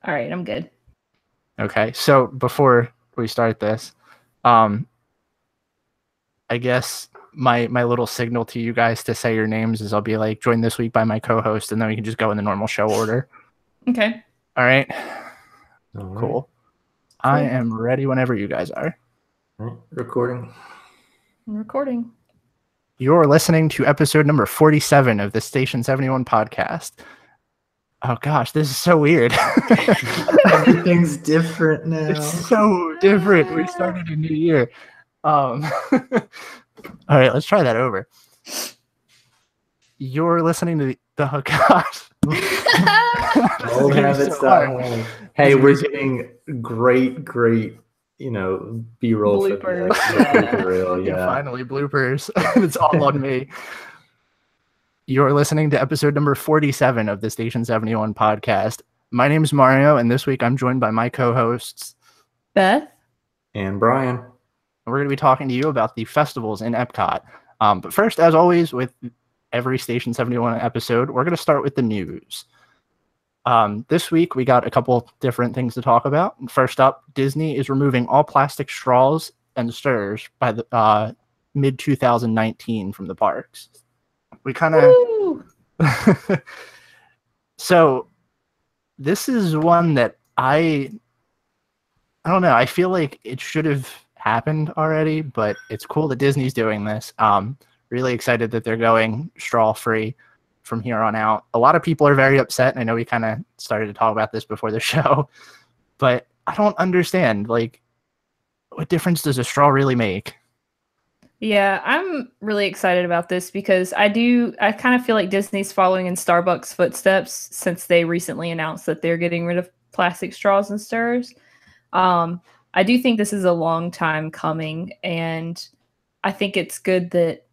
All right, I'm good. Okay, so before we start this, I guess my little signal to you guys to say your names is I'll be like, joined this week by my co-host, and then we can just go in the normal show order. Okay. All right. All right. Cool. I am ready whenever you guys are. All right. Recording. I'm recording. You're listening to episode number 47 of the Station 71 podcast. Oh gosh, this is so weird. Everything's different now. It's so different. We started a new year. All right, let's try that over. You're listening to oh gosh. Old habits die hard. Hey, we're getting great, B-roll bloopers. For real, yeah, finally bloopers. It's all on me. You're listening to episode number 47 of the Station 71 podcast. My name is Mario, and this week I'm joined by my co-hosts, Beth and Brian. And we're going to be talking to you about the festivals in Epcot. But first, as always, with every Station 71 episode, we're going to start with the news. This week, we got a couple different things to talk about. First up, Disney is removing all plastic straws and stirrers by the mid-2019 from the parks. We kind of... So, this is one that I don't know. I feel like it should have happened already, but it's cool that Disney's doing this. Really excited that they're going straw-free from here on out. A lot of people are very upset, and I know we kind of started to talk about this before the show, but I don't understand, like, what difference does a straw really make? Yeah, I'm really excited about this because I kind of feel like Disney's following in Starbucks' footsteps since they recently announced that they're getting rid of plastic straws and stirrers. I do think this is a long time coming, and I think it's good that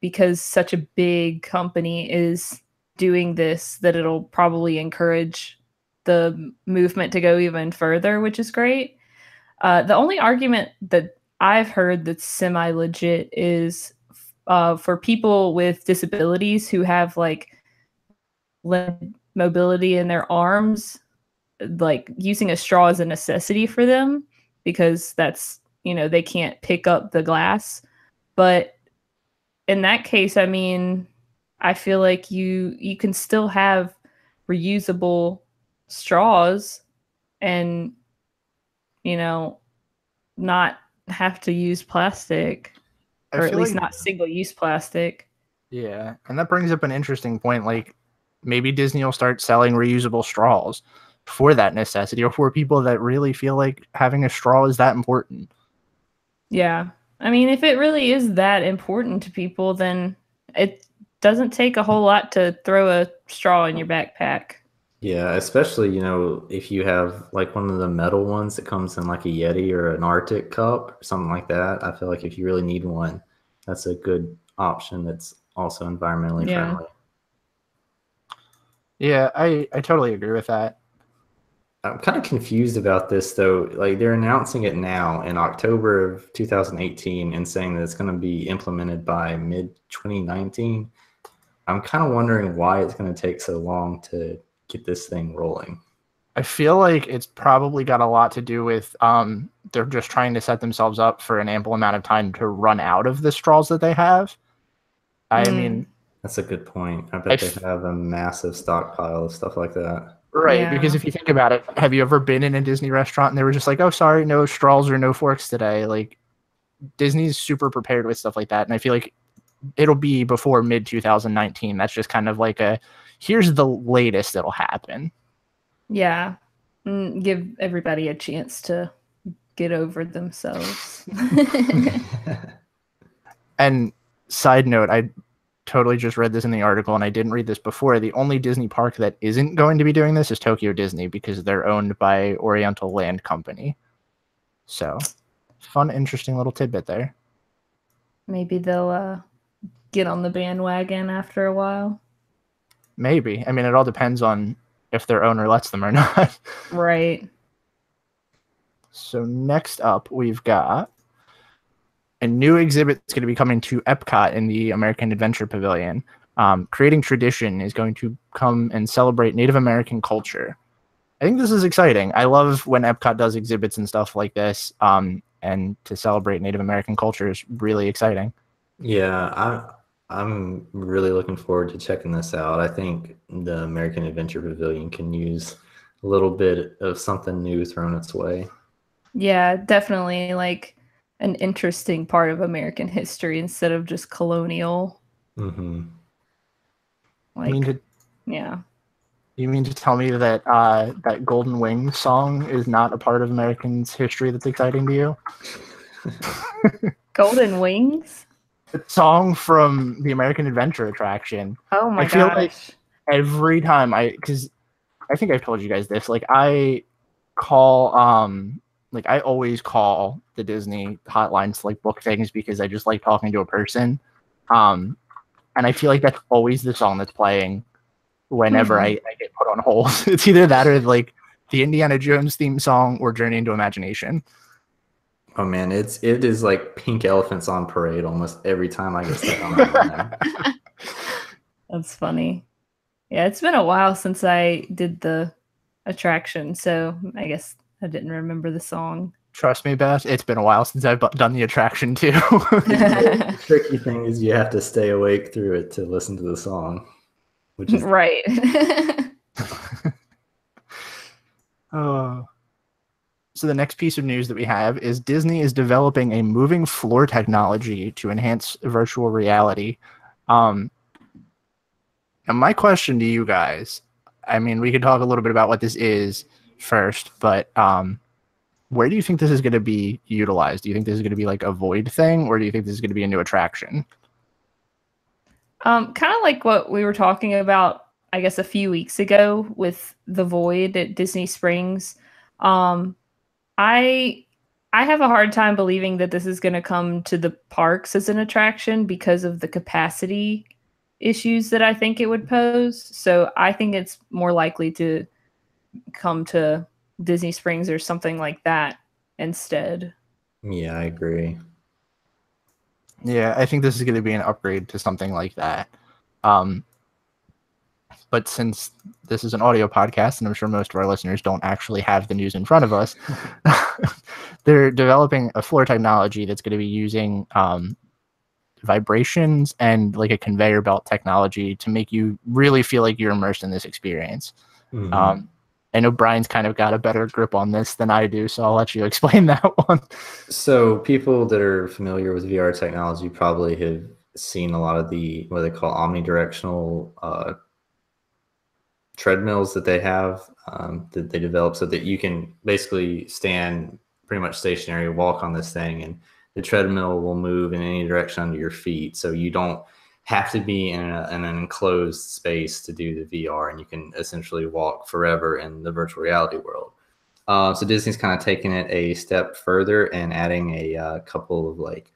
because such a big company is doing this, that it'll probably encourage the movement to go even further, which is great. The only argument that I've heard that's semi-legit is for people with disabilities who have like limited mobility in their arms, like using a straw is a necessity for them because that's, they can't pick up the glass. But in that case, I mean, I feel like you can still have reusable straws and, not have to use plastic, or at least not single-use plastic. Yeah, and that brings up an interesting point. Like, maybe Disney will start selling reusable straws for that necessity, or for people that really feel like having a straw is that important. Yeah. I mean, if it really is that important to people, then it doesn't take a whole lot to throw a straw in your backpack. Yeah, especially, if you have like one of the metal ones that comes in like a Yeti or an Arctic cup or something like that. I feel like if you really need one, that's a good option that's also environmentally friendly. Yeah, I totally agree with that. I'm kind of confused about this, though. Like, they're announcing it now in October of 2018 and saying that it's going to be implemented by mid-2019. I'm kind of wondering why it's going to take so long to get this thing rolling. I feel like it's probably got a lot to do with they're just trying to set themselves up for an ample amount of time to run out of the straws that they have. I mean... That's a good point. I bet they have a massive stockpile of stuff like that. Right, Yeah. Because if you think about it, have you ever been in a Disney restaurant and they were just like, oh, sorry, no straws or no forks today? Like, Disney's super prepared with stuff like that, and I feel like it'll be before mid-2019. That's just kind of like here's the latest it'll happen. Yeah. Give everybody a chance to get over themselves. And side note, I totally just read this in the article, and I didn't read this before. The only Disney park that isn't going to be doing this is Tokyo Disney, because they're owned by Oriental Land Company. So, fun, interesting little tidbit there. Maybe they'll get on the bandwagon after a while. Maybe. I mean, it all depends on if their owner lets them or not. Right. So next up, we've got a new exhibit that's going to be coming to Epcot in the American Adventure Pavilion. Creating Tradition is going to come and celebrate Native American culture. I think this is exciting. I love when Epcot does exhibits and stuff like this. And to celebrate Native American culture is really exciting. Yeah, I'm really looking forward to checking this out. I think the American Adventure Pavilion can use a little bit of something new thrown its way. Yeah, definitely like an interesting part of American history instead of just colonial. Mm-hmm. Like, yeah. You mean to tell me that that Golden Wings song is not a part of Americans' history that's exciting to you? Golden Wings? The song from the American Adventure attraction. Oh my I feel gosh. like every time because I think I've told you guys this, like I call like I always call the Disney hotlines to like book things because I just like talking to a person. And I feel like that's always the song that's playing whenever I get put on hold. It's either that or like the Indiana Jones theme song or Journey into Imagination. Oh man, it is like pink elephants on parade almost every time I get stuck on that line. That's funny. Yeah, it's been a while since I did the attraction, so I guess I didn't remember the song. Trust me, Beth, it's been a while since I've done the attraction too. The tricky thing is you have to stay awake through it to listen to the song, which is right. So the next piece of news that we have is Disney is developing a moving floor technology to enhance virtual reality. And my question to you guys, I mean, we could talk a little bit about what this is first, but where do you think this is going to be utilized? Do you think this is going to be like a Void thing, or do you think this is going to be a new attraction? Kind of like what we were talking about, I guess, a few weeks ago with the Void at Disney Springs. I have a hard time believing that this is going to come to the parks as an attraction because of the capacity issues that I think it would pose. So I think it's more likely to come to Disney Springs or something like that instead. Yeah, I agree. Yeah, I think this is going to be an upgrade to something like that. But since this is an audio podcast, and I'm sure most of our listeners don't actually have the news in front of us, they're developing a floor technology that's going to be using vibrations and like a conveyor belt technology to make you really feel like you're immersed in this experience. Mm-hmm. I know Brian's kind of got a better grip on this than I do, so I'll let you explain that one. So people that are familiar with VR technology probably have seen a lot of the what they call omnidirectional treadmills that they have that they develop so that you can basically stand pretty much stationary, walk on this thing, and the treadmill will move in any direction under your feet. So you don't have to be in an enclosed space to do the VR, and you can essentially walk forever in the virtual reality world. So Disney's kind of taking it a step further and adding a couple of like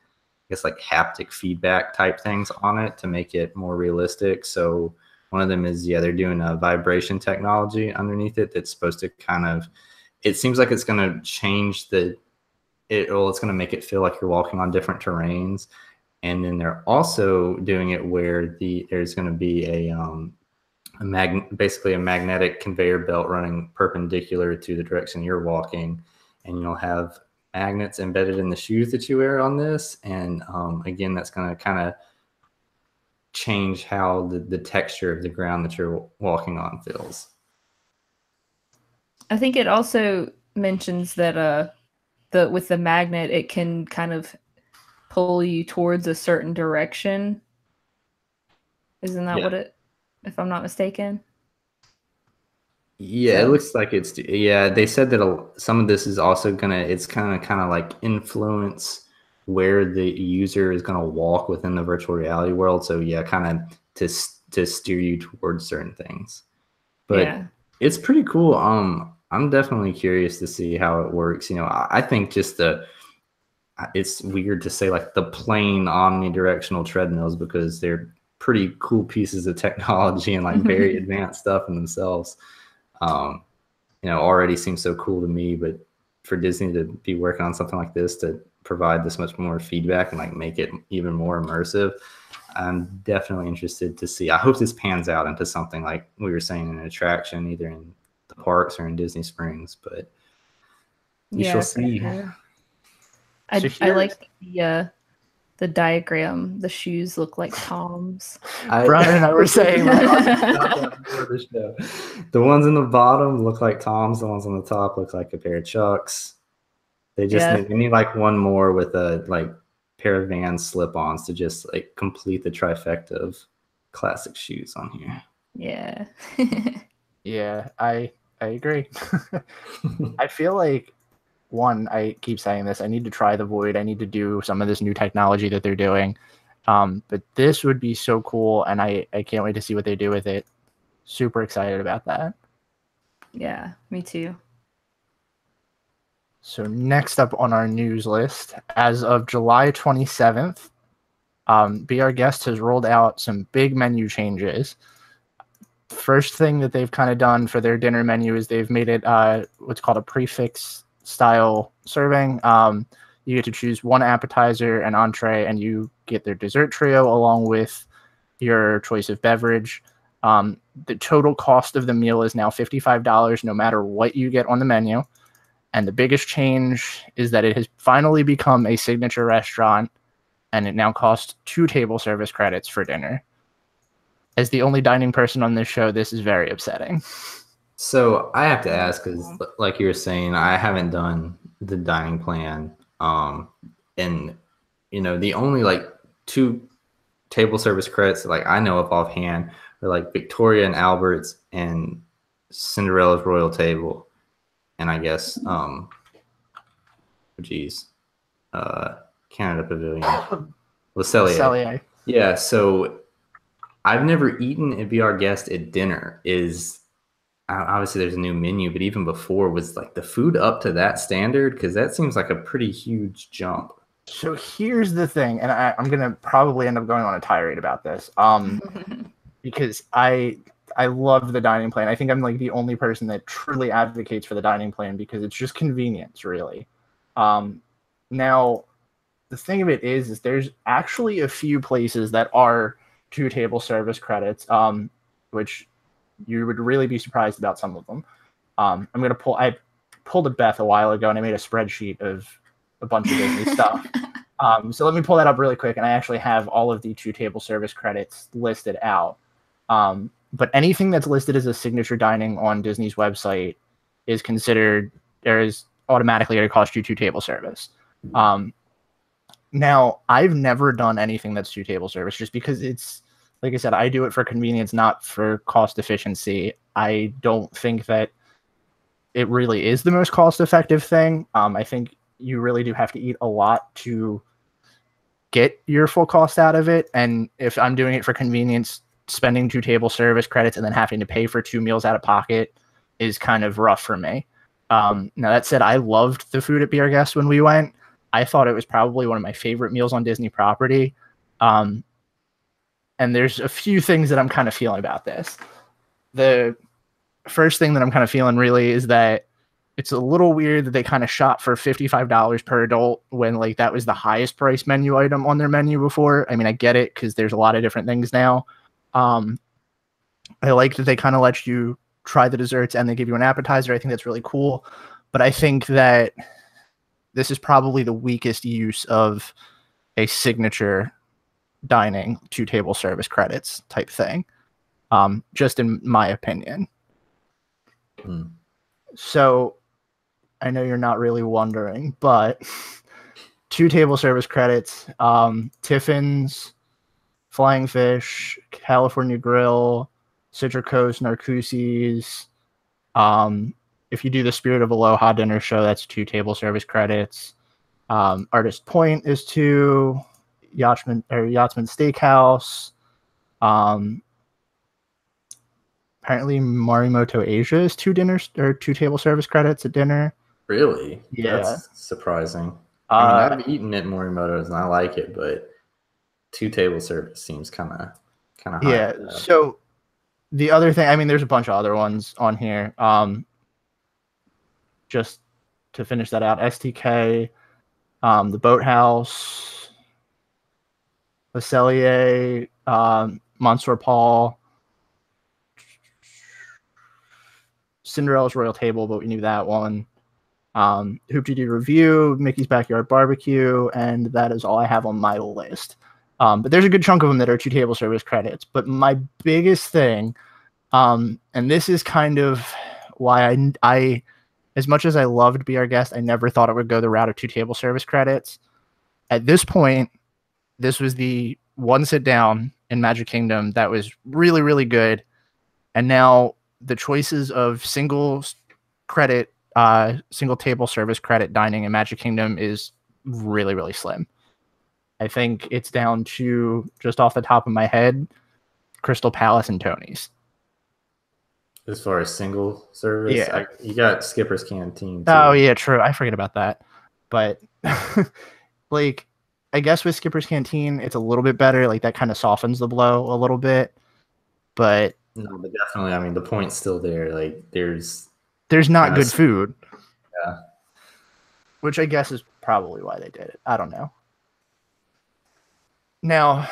haptic feedback type things on it to make it more realistic. So one of them is, they're doing a vibration technology underneath it that's supposed to kind of, it seems like it's going to change it's going to make it feel like you're walking on different terrains. And then they're also doing it where there's going to be basically a magnetic conveyor belt running perpendicular to the direction you're walking, and you'll have magnets embedded in the shoes that you wear on this. And again, that's going to kind of change how the texture of the ground that you're walking on feels. I think it also mentions that with the magnet, it can kind of pull you towards a certain direction. Isn't that what it, if I'm not mistaken? Yeah, so. It looks like it's, they said that some of this is also it's kind of like influence where the user is going to walk within the virtual reality world. So kind of to steer you towards certain things. But it's pretty cool. I'm definitely curious to see how it works. I think just it's weird to say like the plain omnidirectional treadmills, because they're pretty cool pieces of technology and like very advanced stuff in themselves. Already seems so cool to me, but for Disney to be working on something like this to provide this much more feedback and like make it even more immersive, I'm definitely interested to see. I hope this pans out into something like we were saying, an attraction, either in the parks or in Disney Springs, but we Yeah, shall for see. sure. So I like the diagram. The shoes look like Toms. Brian and I were saying that before the show. The ones in the bottom look like Toms. The ones on the top look like a pair of Chucks. They just Yeah. they need like one more with a like pair of Vans slip-ons to just like complete the trifecta of classic shoes on here. Yeah. Yeah, I agree. I feel like I keep saying this, I need to try the Void. I need to do some of this new technology that they're doing. But this would be so cool, and I can't wait to see what they do with it. Super excited about that. Yeah, me too. So next up on our news list, as of July 27th, Be Our Guest has rolled out some big menu changes. First thing that they've kind of done for their dinner menu is they've made it what's called a prefix style serving. You get to choose one appetizer and entree, and you get their dessert trio along with your choice of beverage. The total cost of the meal is now $55 no matter what you get on the menu. And the biggest change is that it has finally become a signature restaurant, and it now costs 2 table service credits for dinner. As the only dining person on this show, this is very upsetting. So I have to ask, because like you were saying, I haven't done the dining plan. And the only like 2 table service credits that like I know of offhand are like Victoria and Albert's and Cinderella's Royal Table. And I guess Canada Pavilion. Le Cellier. Yeah, so I've never eaten at Be Our Guest at dinner. Obviously there's a new menu, but even before, was like the food up to that standard? Because that seems like a pretty huge jump. So here's the thing, and I'm gonna probably end up going on a tirade about this, because I love the dining plan. I think I'm like the only person that truly advocates for the dining plan because it's just convenience, really. Now, the thing of it is there's actually a few places that are 2 table service credits, which you would really be surprised about some of them. I pulled a Beth a while ago and I made a spreadsheet of a bunch of Disney stuff. So let me pull that up really quick, and I actually have all of the 2 table service credits listed out. But anything that's listed as a signature dining on Disney's website is considered, there is automatically going to cost you 2 table service. Now, I've never done anything that's 2 table service just because it's, like I said, I do it for convenience, not for cost efficiency. I don't think that it really is the most cost effective thing. I think you really do have to eat a lot to get your full cost out of it. And if I'm doing it for convenience, spending 2 table service credits and then having to pay for 2 meals out of pocket is kind of rough for me. Now that said, I loved the food at Be Our Guest when we went. I thought it was probably one of my favorite meals on Disney property. And there's a few things that I'm kind of feeling about this. The first thing that I'm kind of feeling really is that it's a little weird that they kind of shot for $55 per adult when like that was the highest price menu item on their menu before. I mean, I get it because there's a lot of different things now. I like that they kind of let you try the desserts and they give you an appetizer. I think that's really cool. But I think that this is probably the weakest use of a signature dining 2 table service credits type thing. Just in my opinion. So I know you're not really wondering, but 2 table service credits, Tiffin's, Flying Fish, California Grill, Citricoast, Narcoossee's. If you do the Spirit of Aloha dinner show, that's 2 table service credits. Artist Point is 2. Yachtsman Steakhouse. Apparently Morimoto Asia is 2 table service credits at dinner. Really? Yeah. That's surprising. I mean, I've eaten at Morimoto's and I like it, but 2 table service seems kind of high. Yeah. So the other thing, I mean, there's a bunch of other ones on here. Just to finish that out, STK, the Boathouse, Le Cellier, Monsieur Paul, Cinderella's Royal Table, but we knew that one. Hoop-Dee-Doo Review, Mickey's Backyard Barbecue, and that is all I have on my list. But there's a good chunk of them that are 2 table service credits. But my biggest thing, and this is kind of why I as much as I loved Be Our Guest, I never thought it would go the route of 2 table service credits. At this point, this was the one sit down in Magic Kingdom that was really, really good. And now the choices of single table service credit dining in Magic Kingdom is really, really slim. I think it's down to, just off the top of my head, Crystal Palace and Tony's. As far as single service, yeah. You got Skipper's Canteen too. Oh, yeah, true. I forget about that. But, like, I guess with Skipper's Canteen, it's a little bit better. Like, that kind of softens the blow a little bit. But... No, but definitely, I mean, the point's still there. Like, there's not good food. Yeah. Which I guess is probably why they did it. I don't know. Now,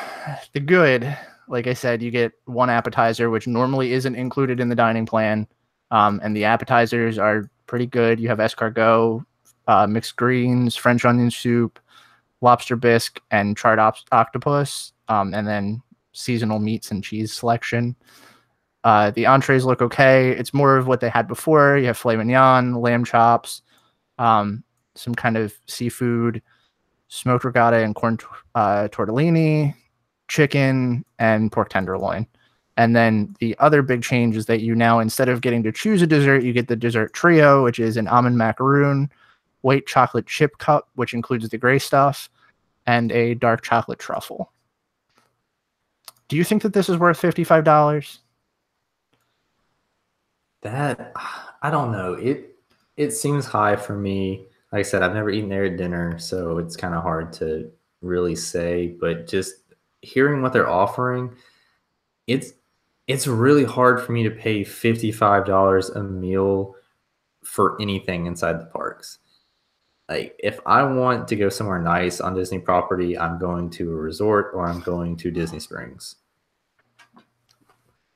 the good, like I said, you get 1 appetizer, which normally isn't included in the dining plan. And the appetizers are pretty good. You have escargot, mixed greens, French onion soup, lobster bisque, and charred octopus. And then seasonal meats and cheese selection. The entrees look okay. It's more of what they had before. You have filet mignon, lamb chops, some kind of seafood, smoked regatta and corn tortellini, chicken, and pork tenderloin. And then the other big change is that you now, instead of getting to choose a dessert, you get the dessert trio, which is an almond macaroon, white chocolate chip cup, which includes the gray stuff, and a dark chocolate truffle. Do you think that this is worth $55? That, I don't know. It seems high for me. Like I said, I've never eaten there at dinner, so it's kind of hard to really say. But just hearing what they're offering, it's really hard for me to pay $55 a meal for anything inside the parks. Like, if I want to go somewhere nice on Disney property, I'm going to a resort or I'm going to Disney Springs.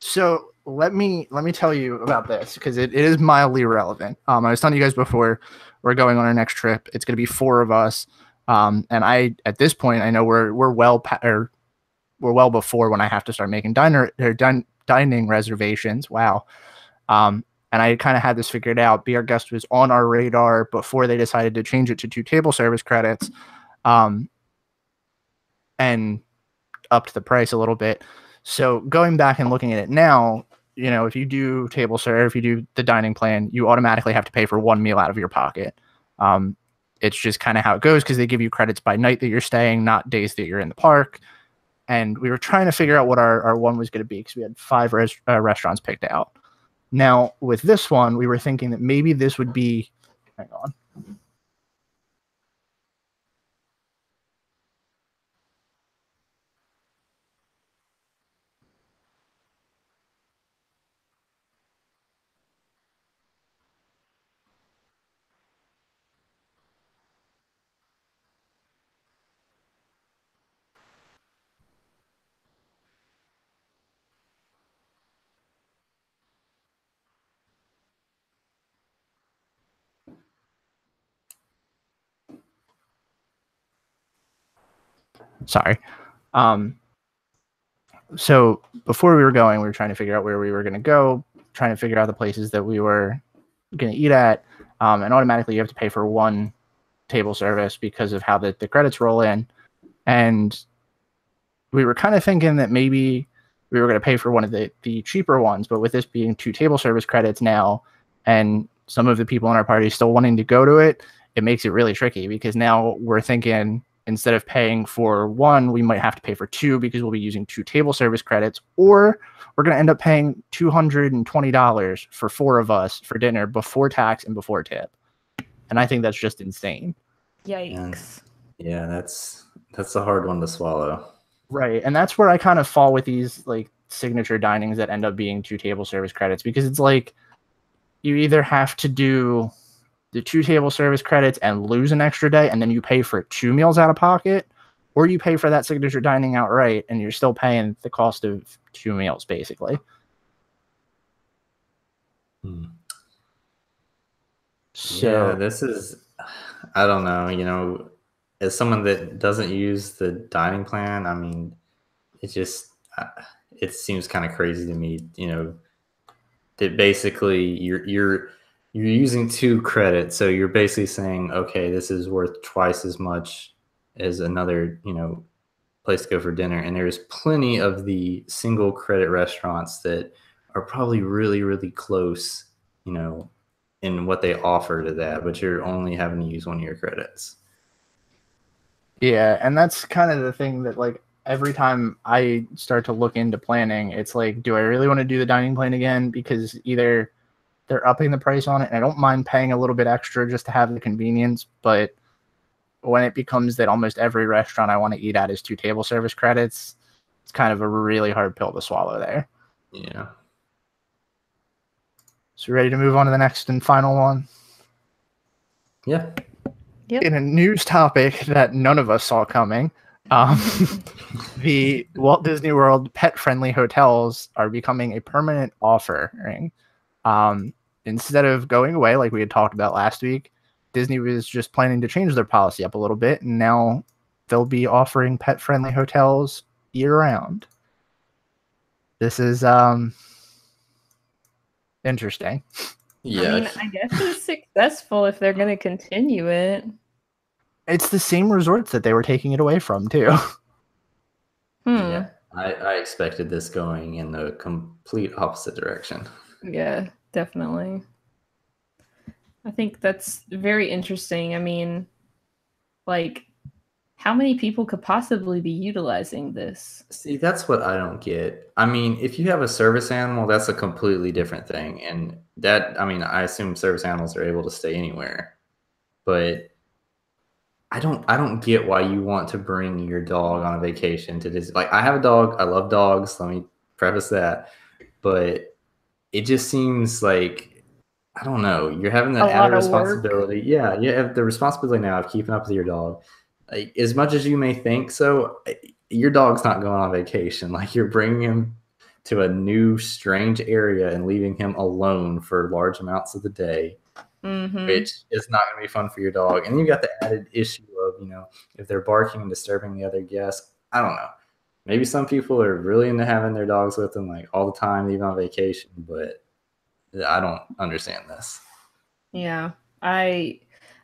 So let me tell you about this, because it is mildly relevant. I was telling you guys before, we're going on our next trip. It's going to be 4 of us. And at this point, I know we're well before when I have to start making dining reservations. Wow. And I kind of had this figured out. Be Our Guest was on our radar before they decided to change it to 2 table service credits, and upped the price a little bit. So going back and looking at it now, if you do table serve, if you do the dining plan, you automatically have to pay for 1 meal out of your pocket. It's just kind of how it goes, because they give you credits by night that you're staying, not days that you're in the park. And we were trying to figure out what our one was going to be, because we had 5 restaurants picked out. Now, with this one, we were thinking that maybe this would be... Hang on. Sorry. So before we were going, we were trying to figure out where we were going to go, trying to figure out the places that we were going to eat at. And automatically you have to pay for 1 table service because of how the credits roll in. And we were kind of thinking that maybe we were going to pay for one of the cheaper ones, but with this being 2 table service credits now, and some of the people in our party still wanting to go to it, it makes it really tricky, because now we're thinking, instead of paying for 1, we might have to pay for 2, because we'll be using 2 table service credits, or we're going to end up paying $220 for 4 of us for dinner before tax and before tip. And I think that's just insane. Yikes. Yeah, that's a hard one to swallow. Right. And that's where I kind of fall with these like signature dinings that end up being 2 table service credits, because it's like you either have to do the 2 table service credits and lose an extra day, and then you pay for 2 meals out of pocket, or you pay for that signature dining outright and you're still paying the cost of 2 meals, basically. Yeah, this is, I don't know, as someone that doesn't use the dining plan, I mean, it just, it seems kind of crazy to me, that basically you're using 2 credits. So you're basically saying, okay, this is worth twice as much as another, place to go for dinner. And there's plenty of the single credit restaurants that are probably really, really close, in what they offer to that, but you're only having to use one of your credits. Yeah, and that's kind of the thing that, like, every time I start to look into planning, it's like, do I really want to do the dining plan again? Because either they're upping the price on it, and I don't mind paying a little bit extra just to have the convenience, but when it becomes that almost every restaurant I want to eat at is 2 table service credits, it's kind of a really hard pill to swallow there. Yeah. So ready to move on to the next and final one? Yeah. Yep. In a news topic that none of us saw coming, the Walt Disney World pet-friendly hotels are becoming a permanent offering. Instead of going away like we had talked about last week, Disney was just planning to change their policy up a little bit, and now they'll be offering pet-friendly hotels year-round. This is interesting. Yeah. I mean, I guess it's successful if they're going to continue it. It's the same resorts that they were taking it away from, too. Yeah. I expected this going in the complete opposite direction. Yeah, definitely. I think that's very interesting. I mean, like, how many people could possibly be utilizing this? See, that's what I don't get. I mean, if you have a service animal, that's a completely different thing. And that, I mean, I assume service animals are able to stay anywhere. But I don't get why you want to bring your dog on a vacation to Disney. Like, I have a dog. I love dogs. Let me preface that. But it just seems like, I don't know, you're having that added responsibility. Yeah, you have the responsibility now of keeping up with your dog. Like, as much as you may think so, your dog's not going on vacation. Like, you're bringing him to a new, strange area and leaving him alone for large amounts of the day, which is not going to be fun for your dog. And you got the added issue of, if they're barking and disturbing the other guests. I don't know. Maybe some people are really into having their dogs with them, like, all the time, even on vacation, but I don't understand this. Yeah, I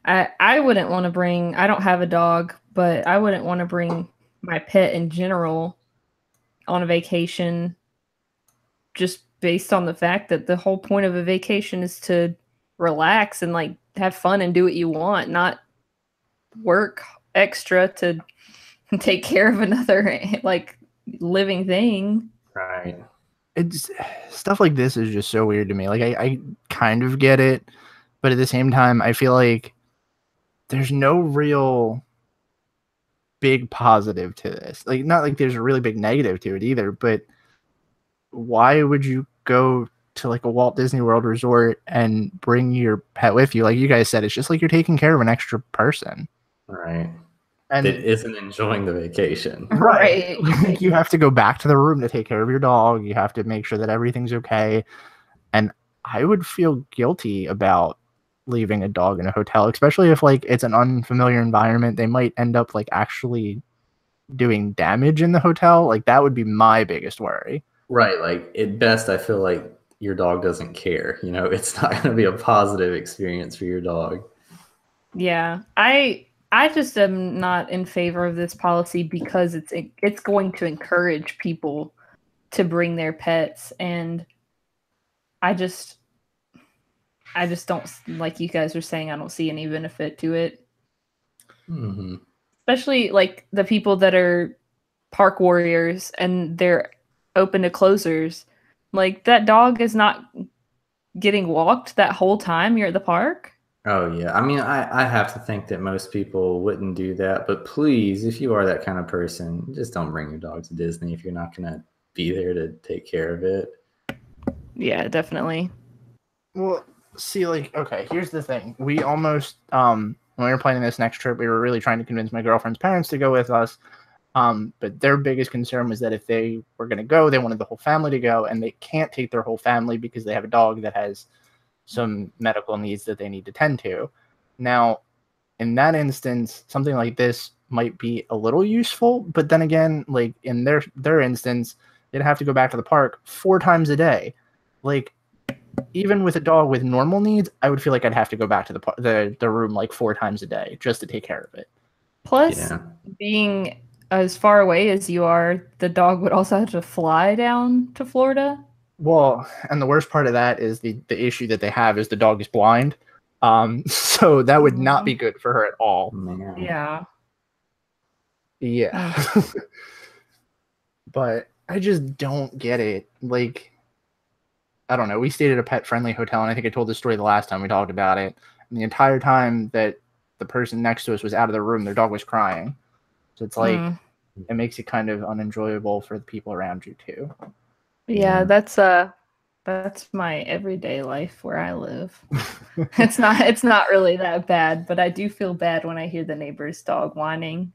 wouldn't want to bring, I don't have a dog, but I wouldn't want to bring my pet in general on a vacation, just based on the fact that the whole point of a vacation is to relax and, like, have fun and do what you want, not work extra to take care of another, like, living thing. Right. It's stuff like this is just so weird to me. Like, I kind of get it, but at the same time, I feel like there's no real big positive to this. Like, not like there's a really big negative to it either, but why would you go to, like, a Walt Disney World resort and bring your pet with you? Like you guys said, it's just like you're taking care of an extra person. Right. And it isn't enjoying the vacation. Right. You have to go back to the room to take care of your dog. You have to make sure that everything's okay. And I would feel guilty about leaving a dog in a hotel, especially if, like, it's an unfamiliar environment. They might end up, like, actually doing damage in the hotel. Like, that would be my biggest worry. Right. Like, at best, I feel like your dog doesn't care. It's not going to be a positive experience for your dog. Yeah. I just am not in favor of this policy because it's going to encourage people to bring their pets, and I just don't, like you guys were saying, I don't see any benefit to it. Mm-hmm. Especially, like, the people that are park warriors and they're open to closers. Like, that dog is not getting walked that whole time you're at the park. Oh, yeah. I mean, I have to think that most people wouldn't do that. But please, if you are that kind of person, just don't bring your dog to Disney if you're not going to be there to take care of it. Yeah, definitely. Well, see, like, okay, here's the thing. We almost, when we were planning this next trip, we were really trying to convince my girlfriend's parents to go with us. But their biggest concern was that if they were going to go, they wanted the whole family to go, and they can't take their whole family because they have a dog that has some medical needs that they need to tend to. Now, in that instance, something like this might be a little useful, but then again, like in their instance, they'd have to go back to the park 4 times a day. Like, even with a dog with normal needs, I would feel like I'd have to go back to the room like 4 times a day just to take care of it. Plus, being as far away as you are, the dog would also have to fly down to Florida. Well, and the worst part of that is the issue that they have is the dog is blind. So that would not be good for her at all. Man. Yeah. Yeah. But I just don't get it. Like, I don't know. We stayed at a pet-friendly hotel, and I think I told this story the last time we talked about it. And the entire time that the person next to us was out of the room, their dog was crying. So it's like, it makes it kind of unenjoyable for the people around you too. Yeah, that's my everyday life where I live. It's not really that bad, but I do feel bad when I hear the neighbor's dog whining.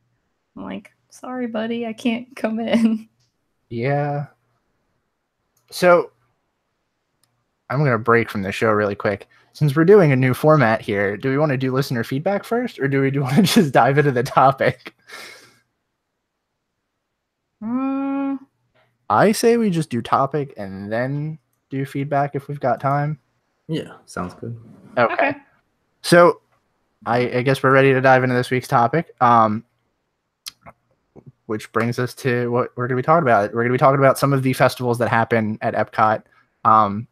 I'm like, sorry, buddy, I can't come in. Yeah. So I'm going to break from the show really quick. Since we're doing a new format here, do we want to do listener feedback first, or do we want to just dive into the topic? I say we just do topic and then do feedback if we've got time. Yeah, sounds good. Okay. So I guess we're ready to dive into this week's topic, which brings us to what we're going to be talking about. We're going to be talking about some of the festivals that happen at Epcot. And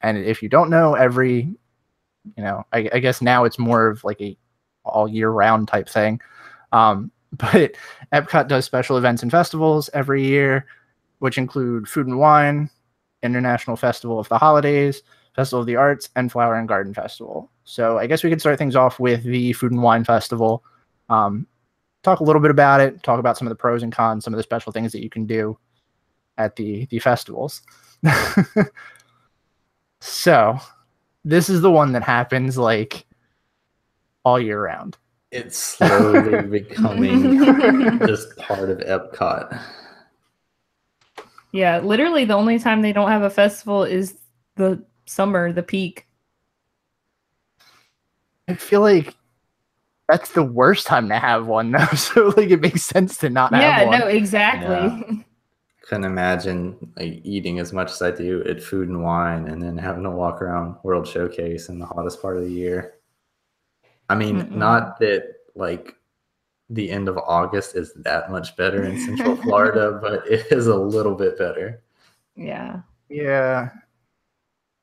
if you don't know, I guess now it's more of like a all year round type thing. But Epcot does special events and festivals every year, which include Food and Wine, International Festival of the Holidays, Festival of the Arts, and Flower and Garden Festival. So I guess we could start things off with the Food and Wine Festival. Talk a little bit about it, talk about some of the pros and cons, some of the special things that you can do at the festivals. So this is the one that happens like all year round. It's slowly becoming just part of Epcot. Yeah, literally the only time they don't have a festival is the summer, the peak. I feel like that's the worst time to have one, though. So like it makes sense to not have one. Yeah, no, exactly. Yeah. Couldn't imagine like eating as much as I do at Food and Wine and then having to walk around World Showcase in the hottest part of the year. I mean, not that like the end of August is that much better in Central Florida, but it is a little bit better. Yeah. Yeah.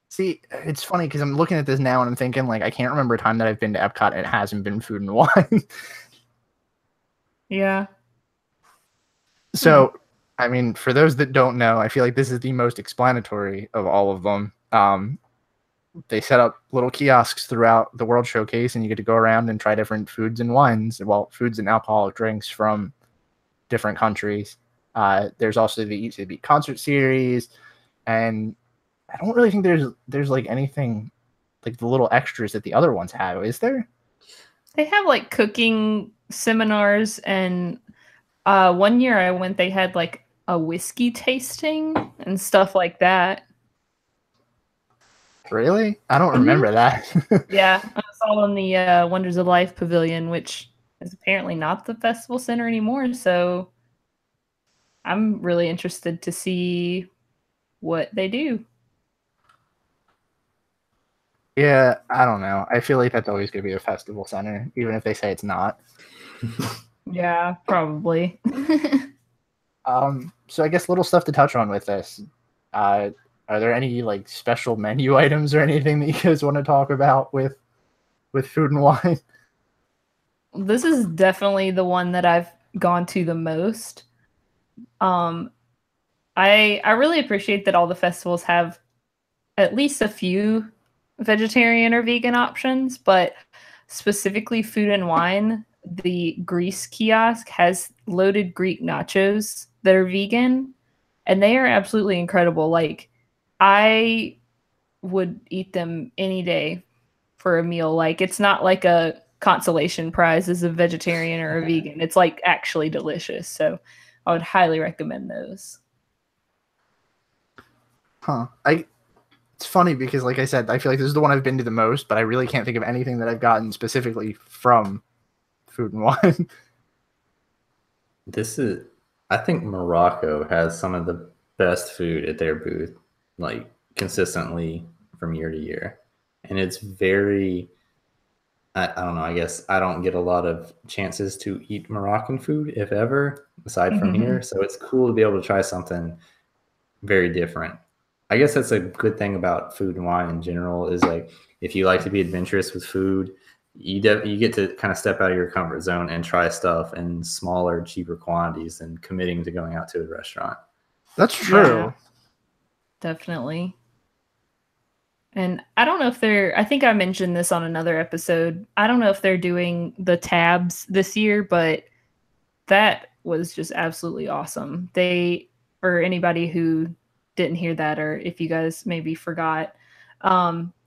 See, it's funny because I'm looking at this now and I'm thinking like I can't remember a time that I've been to Epcot and it hasn't been Food and Wine. Yeah. So, I mean, for those that don't know, I feel like this is the most explanatory of all of them. They set up little kiosks throughout the World Showcase, and you get to go around and try different foods and wines, foods and alcoholic drinks from different countries. There's also the Eat to Beat concert series, and I don't really think there's like anything like the little extras that the other ones have. Is there? They have like cooking seminars, and one year I went, they had like a whiskey tasting and stuff like that. Really? I don't remember that. Yeah, I was all in the Wonders of Life Pavilion, which is apparently not the festival center anymore. So I'm really interested to see what they do. Yeah, I don't know. I feel like that's always going to be a festival center, even if they say it's not. Yeah, probably. So I guess little stuff to touch on with this. Are there any like special menu items or anything that you guys want to talk about with Food and Wine? This is definitely the one that I've gone to the most. I really appreciate that all the festivals have at least a few vegetarian or vegan options, but specifically Food and Wine, the Greece kiosk has loaded Greek nachos that are vegan, and they are absolutely incredible. Like, I would eat them any day for a meal. Like, it's not like a consolation prize as a vegetarian or a vegan. It's like actually delicious. So I would highly recommend those. Huh. It's funny because, like I said, I feel like this is the one I've been to the most, but I really can't think of anything that I've gotten specifically from Food and Wine. I think Morocco has some of the best food at their booth, like consistently from year to year. And it's very, I don't know, I guess I don't get a lot of chances to eat Moroccan food, if ever, aside from here. So it's cool to be able to try something very different. I guess that's a good thing about Food and Wine in general is like, if you like to be adventurous with food, you get to kind of step out of your comfort zone and try stuff in smaller, cheaper quantities than committing to going out to a restaurant. That's true. Yeah, definitely. And I don't know if I think I mentioned this on another episode. I don't know if they're doing the tabs this year, but that was just absolutely awesome. For anybody who didn't hear that, or if you guys maybe forgot,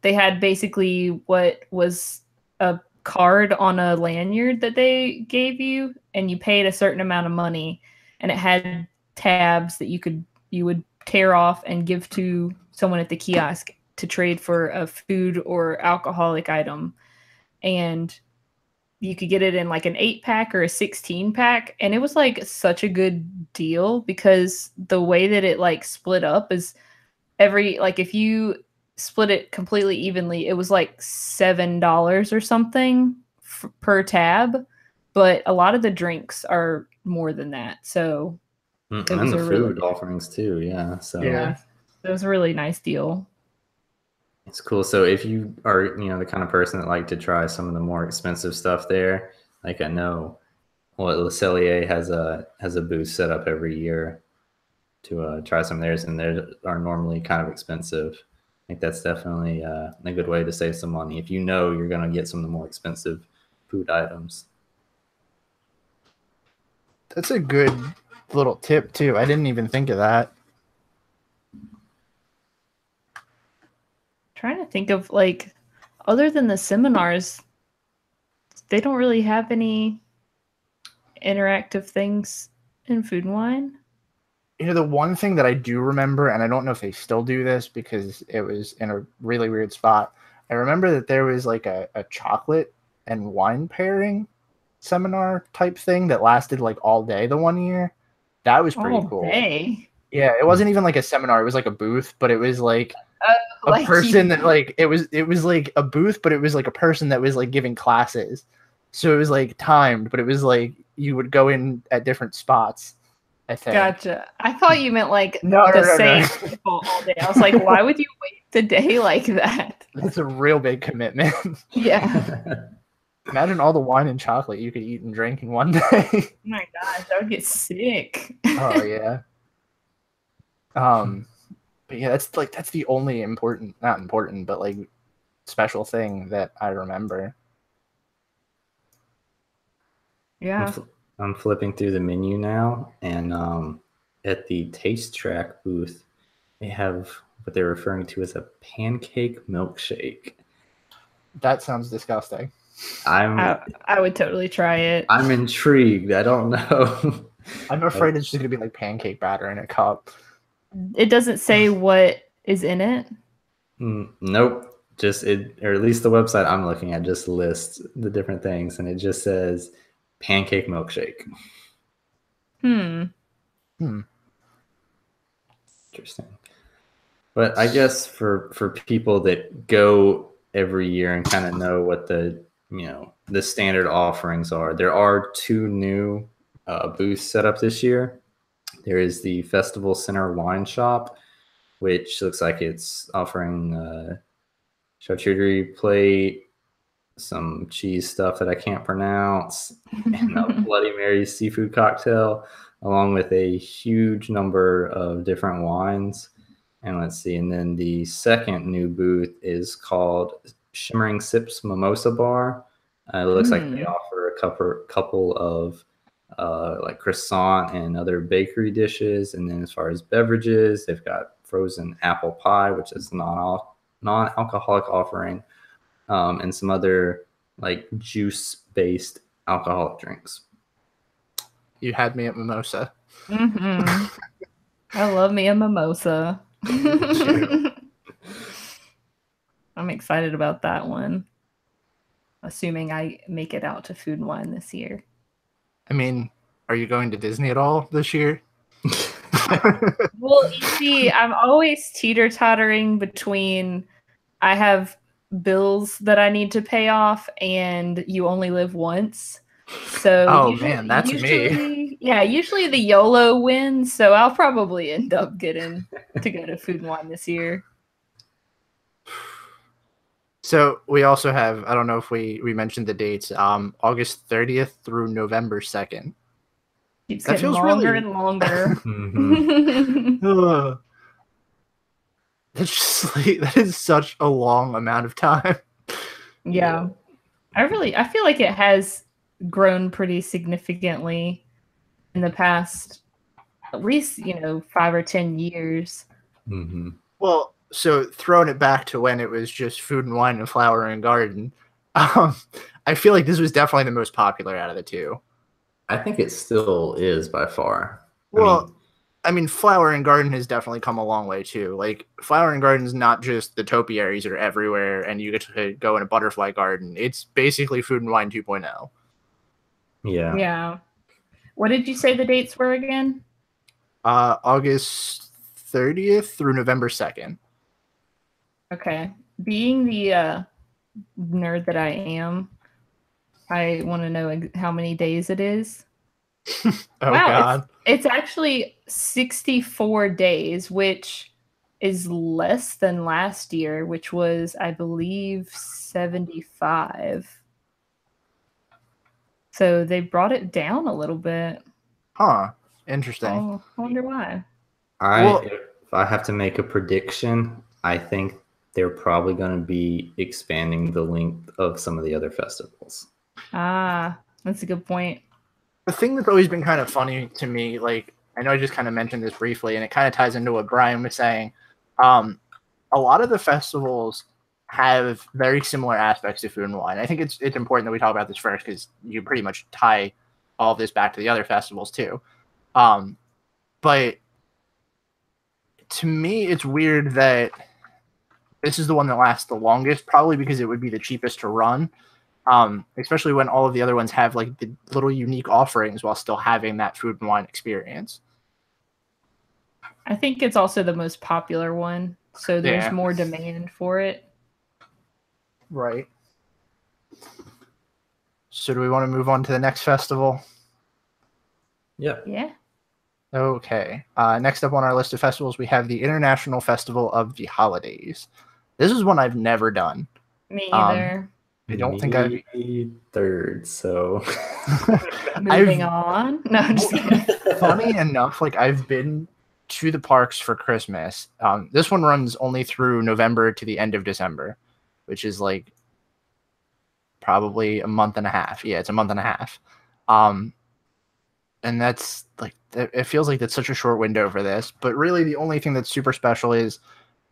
they had basically what was a card on a lanyard that they gave you, and you paid a certain amount of money, and it had tabs that you would tear off and give to someone at the kiosk to trade for a food or alcoholic item. And you could get it in like an 8-pack or a 16-pack. And it was like such a good deal because the way that it like split up is if you split it completely evenly, it was like $7 or something per tab. But a lot of the drinks are more than that. So and the food offerings too. Yeah. So yeah, it was a really nice deal. It's cool. So if you are, the kind of person that like to try some of the more expensive stuff there, like I know, Le Cellier has a booth set up every year to try some of theirs, and they are normally kind of expensive. I think that's definitely a good way to save some money if you know you're going to get some of the more expensive food items. That's a good little tip too. I didn't even think of that. Trying to think of like, other than the seminars, they don't really have any interactive things in Food and Wine. The one thing that I do remember, and I don't know if they still do this because it was in a really weird spot. I remember that there was like a chocolate and wine pairing seminar type thing that lasted like all day the one year. That was pretty cool. Day? Yeah, it wasn't even like a seminar. It was like a booth, but it was like a person that like it was like a booth, but it was like a person that was like giving classes. So it was like timed, but it was like you would go in at different spots. I think. Gotcha. I thought you meant like same people all day. I was like, why would you wait the day like that? That's a real big commitment. Yeah. Imagine all the wine and chocolate you could eat and drink in one day. Oh my gosh, I would get sick. Oh yeah. But yeah, that's the only not important, but like special thing that I remember. Yeah. I'm flipping through the menu now, and at the Taste Track booth, they have what they're referring to as a pancake milkshake. That sounds disgusting. I would totally try it. I'm intrigued. I don't know. I'm afraid it's just gonna be like pancake batter in a cup. It doesn't say what is in it. Nope. Or at least the website I'm looking at just lists the different things, and it just says pancake milkshake. Interesting. But I guess for people that go every year and kind of know what the standard offerings are, there are 2 new booths set up this year. There is the Festival Center Wine Shop, which looks like it's offering charcuterie plate, some cheese stuff that I can't pronounce, and a Bloody Mary seafood cocktail, along with a huge number of different wines. And let's see, and then the second new booth is called Shimmering Sips Mimosa Bar. It looks like they offer a couple of like croissant and other bakery dishes. And then as far as beverages, they've got frozen apple pie, which is non-alcoholic offering, and some other like juice-based alcoholic drinks. You had me at mimosa. I love me a mimosa. I'm excited about that one. Assuming I make it out to Food and Wine this year. I mean, are you going to Disney at all this year? Well, you see, I'm always teeter-tottering between I have bills that I need to pay off and you only live once. So Oh, man, that's me. Usually the YOLO wins, so I'll probably end up getting to go to Food and Wine this year. So we also have, I don't know if we mentioned the dates, August 30th through November 2nd. Keeps That getting feels longer really- and longer. Mhm. It's just like, that is such a long amount of time. Yeah. I feel like it has grown pretty significantly in the past at least, 5 or 10 years. Mhm. Well, so throwing it back to when it was just Food and Wine and Flower and Garden, I feel like this was definitely the most popular out of the two. I think it still is by far. Well, I mean, Flower and Garden has definitely come a long way too. Like, Flower and Garden is not just the topiaries that are everywhere and you get to go in a butterfly garden. It's basically Food and Wine 2.0. Yeah. Yeah. What did you say the dates were again? August 30th through November 2nd. Okay. Being the nerd that I am, I want to know how many days it is. Oh, wow, God. It's actually 64 days, which is less than last year, which was, I believe, 75. So they brought it down a little bit. Huh. Interesting. Oh, I wonder why. If I have to make a prediction, I think they're probably going to be expanding the length of some of the other festivals. Ah, that's a good point. The thing that's always been kind of funny to me, like, I know I just kind of mentioned this briefly, and it kind of ties into what Brian was saying. A lot of the festivals have very similar aspects to Food and Wine. I think it's important that we talk about this first because you pretty much tie all of this back to the other festivals too. But to me, it's weird that this is the one that lasts the longest, probably because it would be the cheapest to run. Especially when all of the other ones have like the little unique offerings while still having that Food and Wine experience. I think it's also the most popular one, so there's more demand for it. Right. So do we want to move on to the next festival? Yep. Yeah. Okay. Next up on our list of festivals, we have the International Festival of the Holidays. This is one I've never done. Me either. I don't think I've third. So moving on. No, I'm just kidding. Funny enough, like I've been to the parks for Christmas. This one runs only through November to the end of December, which is like probably a month and a half. Yeah, it's a month and a half. And that's like, it feels like that's such a short window for this. But really, the only thing that's super special is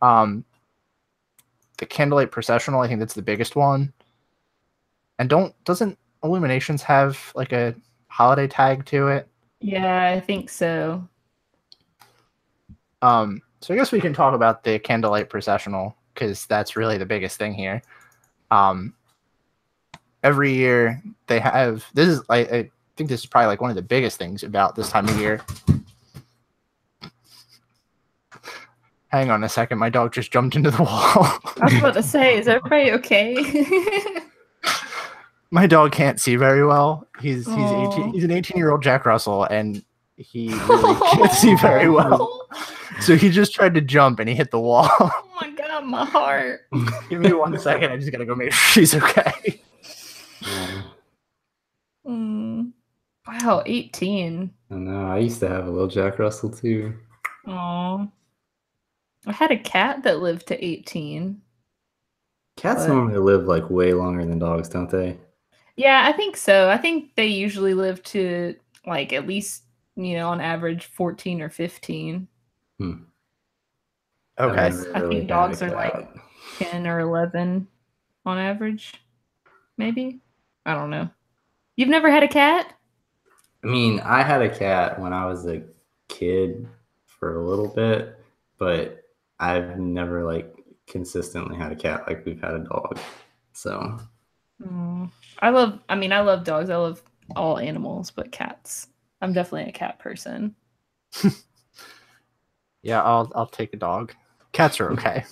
the Candlelight Processional. I think that's the biggest one. And doesn't Illuminations have like a holiday tag to it? Yeah, I think so. So I guess we can talk about the Candlelight Processional because that's really the biggest thing here. Every year they have this. I think this is probably like one of the biggest things about this time of year. Hang on a second, my dog just jumped into the wall. I was about to say, is everybody okay? My dog can't see very well. He's 18. Aw. He's an 18-year-old Jack Russell, and he really can't see very well. So he just tried to jump, and he hit the wall. Oh my god, my heart. Give me 1 second. I just gotta go make sure she's okay. Wow, 18. I know. I used to have a little Jack Russell too. Aw. I had a cat that lived to 18. Cats But- normally live like way longer than dogs, don't they? Yeah, I think so. I think they usually live to like at least, on average 14 or 15. Okay. I've never I really think had a dogs are cat. like 10 or 11 on average. Maybe. I don't know. You've never had a cat? I mean, I had a cat when I was a kid for a little bit, but I've never like consistently had a cat like we've had a dog. So I love dogs. I love all animals, but cats. I'm definitely a cat person. Yeah, I'll take a dog. Cats are okay.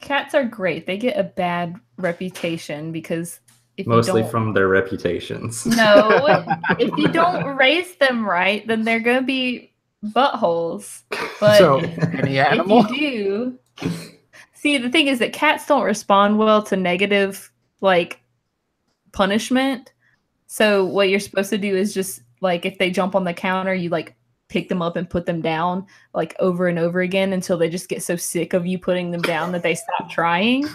Cats are great. They get a bad reputation because if mostly you don't, from their reputations. no, if you don't raise them right, then they're gonna be buttholes. But So, any animal? if you do, see, the thing is that cats don't respond well to negative like punishment. So what you're supposed to do is just like if they jump on the counter, you like pick them up and put them down like over and over again until they just get so sick of you putting them down that they stop trying.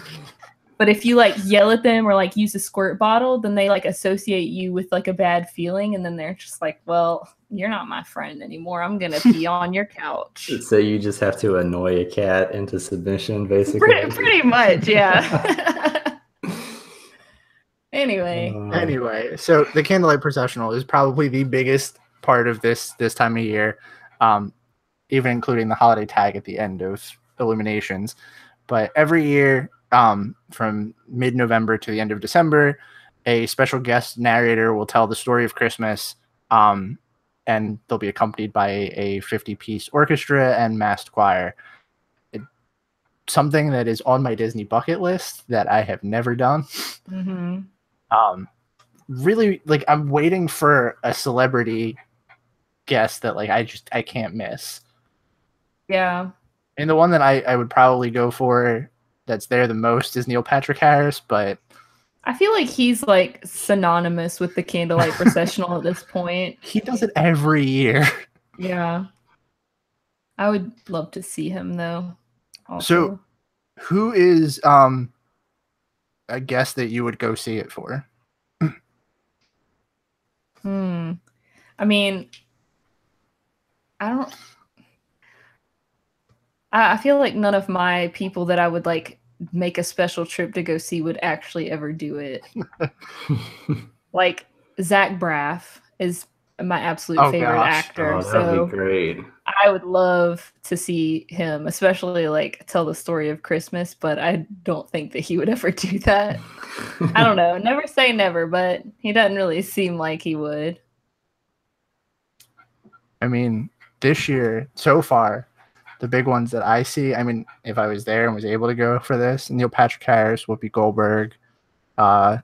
But if you like yell at them or like use a squirt bottle, then they like associate you with like a bad feeling, and then they're just like, well, you're not my friend anymore. I'm gonna pee on your couch. So you just have to annoy a cat into submission, basically. Pretty much, yeah. Anyway, So the candlelight processional is probably the biggest part of this time of year, even including the holiday tag at the end of Illuminations. But every year, from mid-November to the end of December, a special guest narrator will tell the story of Christmas, and they'll be accompanied by a 50-piece orchestra and massed choir. Something that is on my Disney bucket list that I have never done. mm-hmm. Really, like, I'm waiting for a celebrity guest that like I can't miss. Yeah. And the one that I would probably go for that's there the most is Neil Patrick Harris, but I feel like he's like synonymous with the candlelight processional at this point. He does it every year. Yeah. I would love to see him though. Also. So who is a guest that you would go see it for? I mean, I feel like none of my people that I would like make a special trip to go see would actually ever do it. Like Zach Braff is my absolute favorite actor. That'd be great. I would love to see him, especially like tell the story of Christmas, but I don't think that he would ever do that. I don't know. Never say never, but he doesn't really seem like he would. I mean, this year, so far, the big ones that I see, I mean, if I was there and was able to go for this, Neil Patrick Harris, Whoopi Goldberg, Gary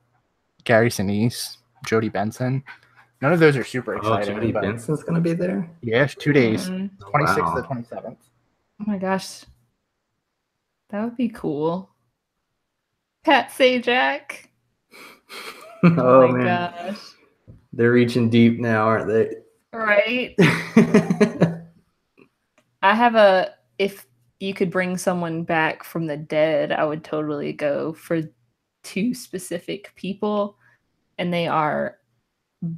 Sinise, Jodie Benson. None of those are super exciting. Jodie Benson's going to be there? Yes, 2 days, 26th Wow. to 27th. Oh my gosh. That would be cool. Pat Sajak. Oh my man. gosh. They're reaching deep now, aren't they? Right. If you could bring someone back from the dead, I would totally go for two specific people, and they are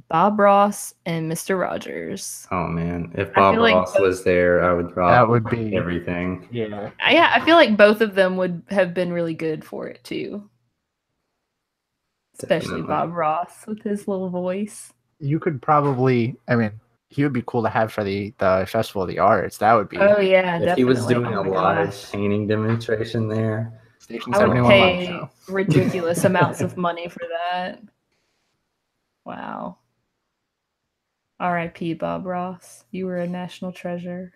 Bob Ross and Mr. Rogers. Oh man, if Bob Ross was there, I would drop that would be everything. Yeah. Yeah, I feel like both of them would have been really good for it too. Especially Definitely. Bob Ross with his little voice. You could probably, I mean, he would be cool to have for the Festival of the Arts. That would be. Oh yeah, if he was doing Oh a my live gosh. painting demonstration there, Station I would 71 live pay show. ridiculous amounts of money for that. Wow. R.I.P. Bob Ross. You were a national treasure.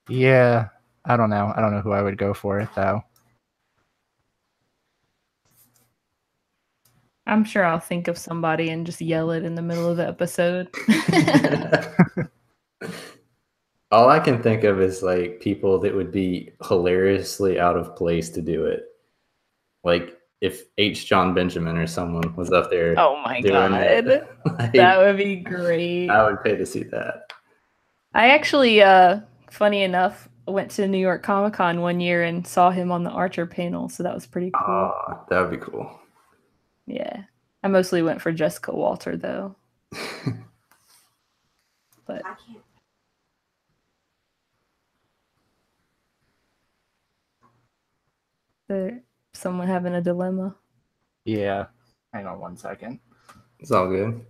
Yeah, I don't know. I don't know who I would go for it though. I'm sure I'll think of somebody and just yell it in the middle of the episode. all I can think of is like people that would be hilariously out of place to do it. Like if H. John Benjamin or someone was up there. Oh my doing god. it, like, That would be great. I would pay to see that. I actually, funny enough, went to New York Comic Con one year and saw him on the Archer panel, so that was pretty cool. Oh, that would be cool. Yeah. I mostly went for Jessica Walter though. But I can't. there someone having a dilemma. Yeah. Hang on 1 second. It's all good.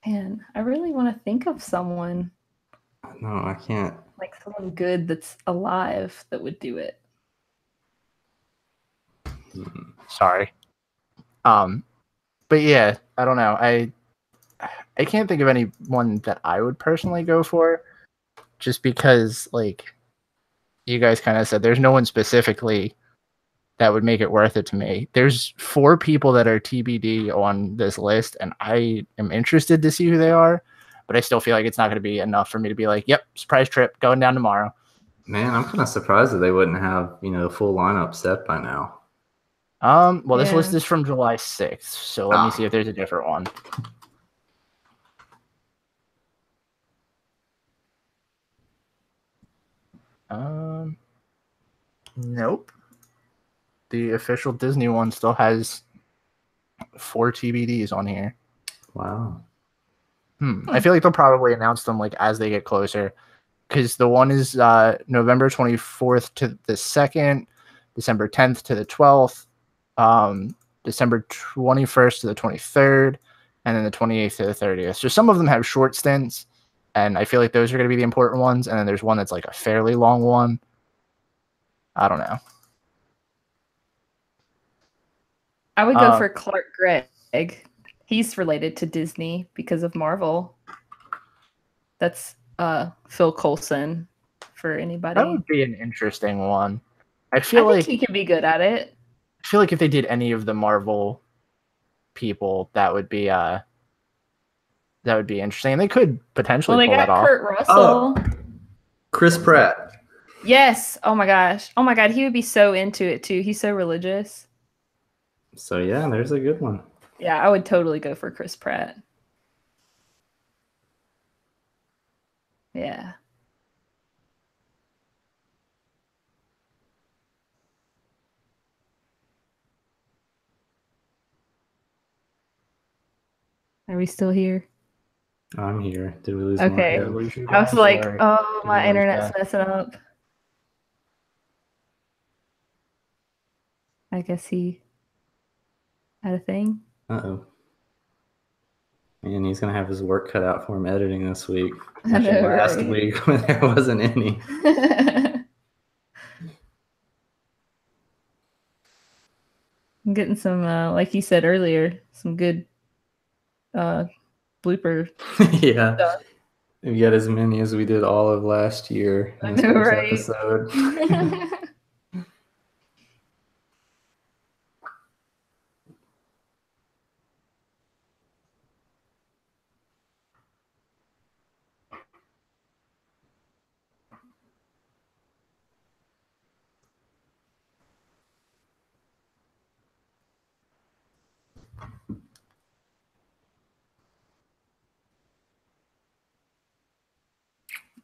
Man, I really want to think of someone. No, I can't. Like someone good that's alive that would do it. Sorry. But yeah, I don't know. I can't think of anyone that I would personally go for, just because, like you guys kind of said, there's no one specifically that would make it worth it to me. There's 4 people that are TBD on this list, and I am interested to see who they are, but I still feel like it's not going to be enough for me to be like, yep, surprise trip, going down tomorrow. Man, I'm kind of surprised that they wouldn't have, the full lineup set by now. Well, this Yeah. list is from July 6th, so let me see if there's a different one. Nope. The official Disney one still has 4 TBDs on here. Wow. I feel like they'll probably announce them like as they get closer, because the one is November 24th to the 2nd, December 10th to the 12th, December 21st to the 23rd, and then the 28th to the 30th. So some of them have short stints, and I feel like those are going to be the important ones. And then there's one that's like a fairly long one. I don't know. I would go for Clark Gregg. He's related to Disney because of Marvel. That's Phil Coulson for anybody. That would be an interesting one. I I feel think like he can be good at it. I feel like if they did any of the Marvel people, that would be interesting. And they could potentially Well, they pull got that off. Kurt Russell. Chris Pratt. Yes. Oh my gosh. Oh my God. He would be so into it too. He's so religious. So yeah, there's a good one. Yeah, I would totally go for Chris Pratt. Yeah. Are we still here? I'm here. Did we lose Okay. Mark? I was like, oh, Did my we lose internet's that? messing up. I guess he had a thing. Uh-oh. And he's going to have his work cut out for him editing this week. I know, Last right? week when there wasn't any. I'm getting some, like you said earlier, some good blooper. Yeah. stuff. We got as many as we did all of last year I in this know, first right? episode.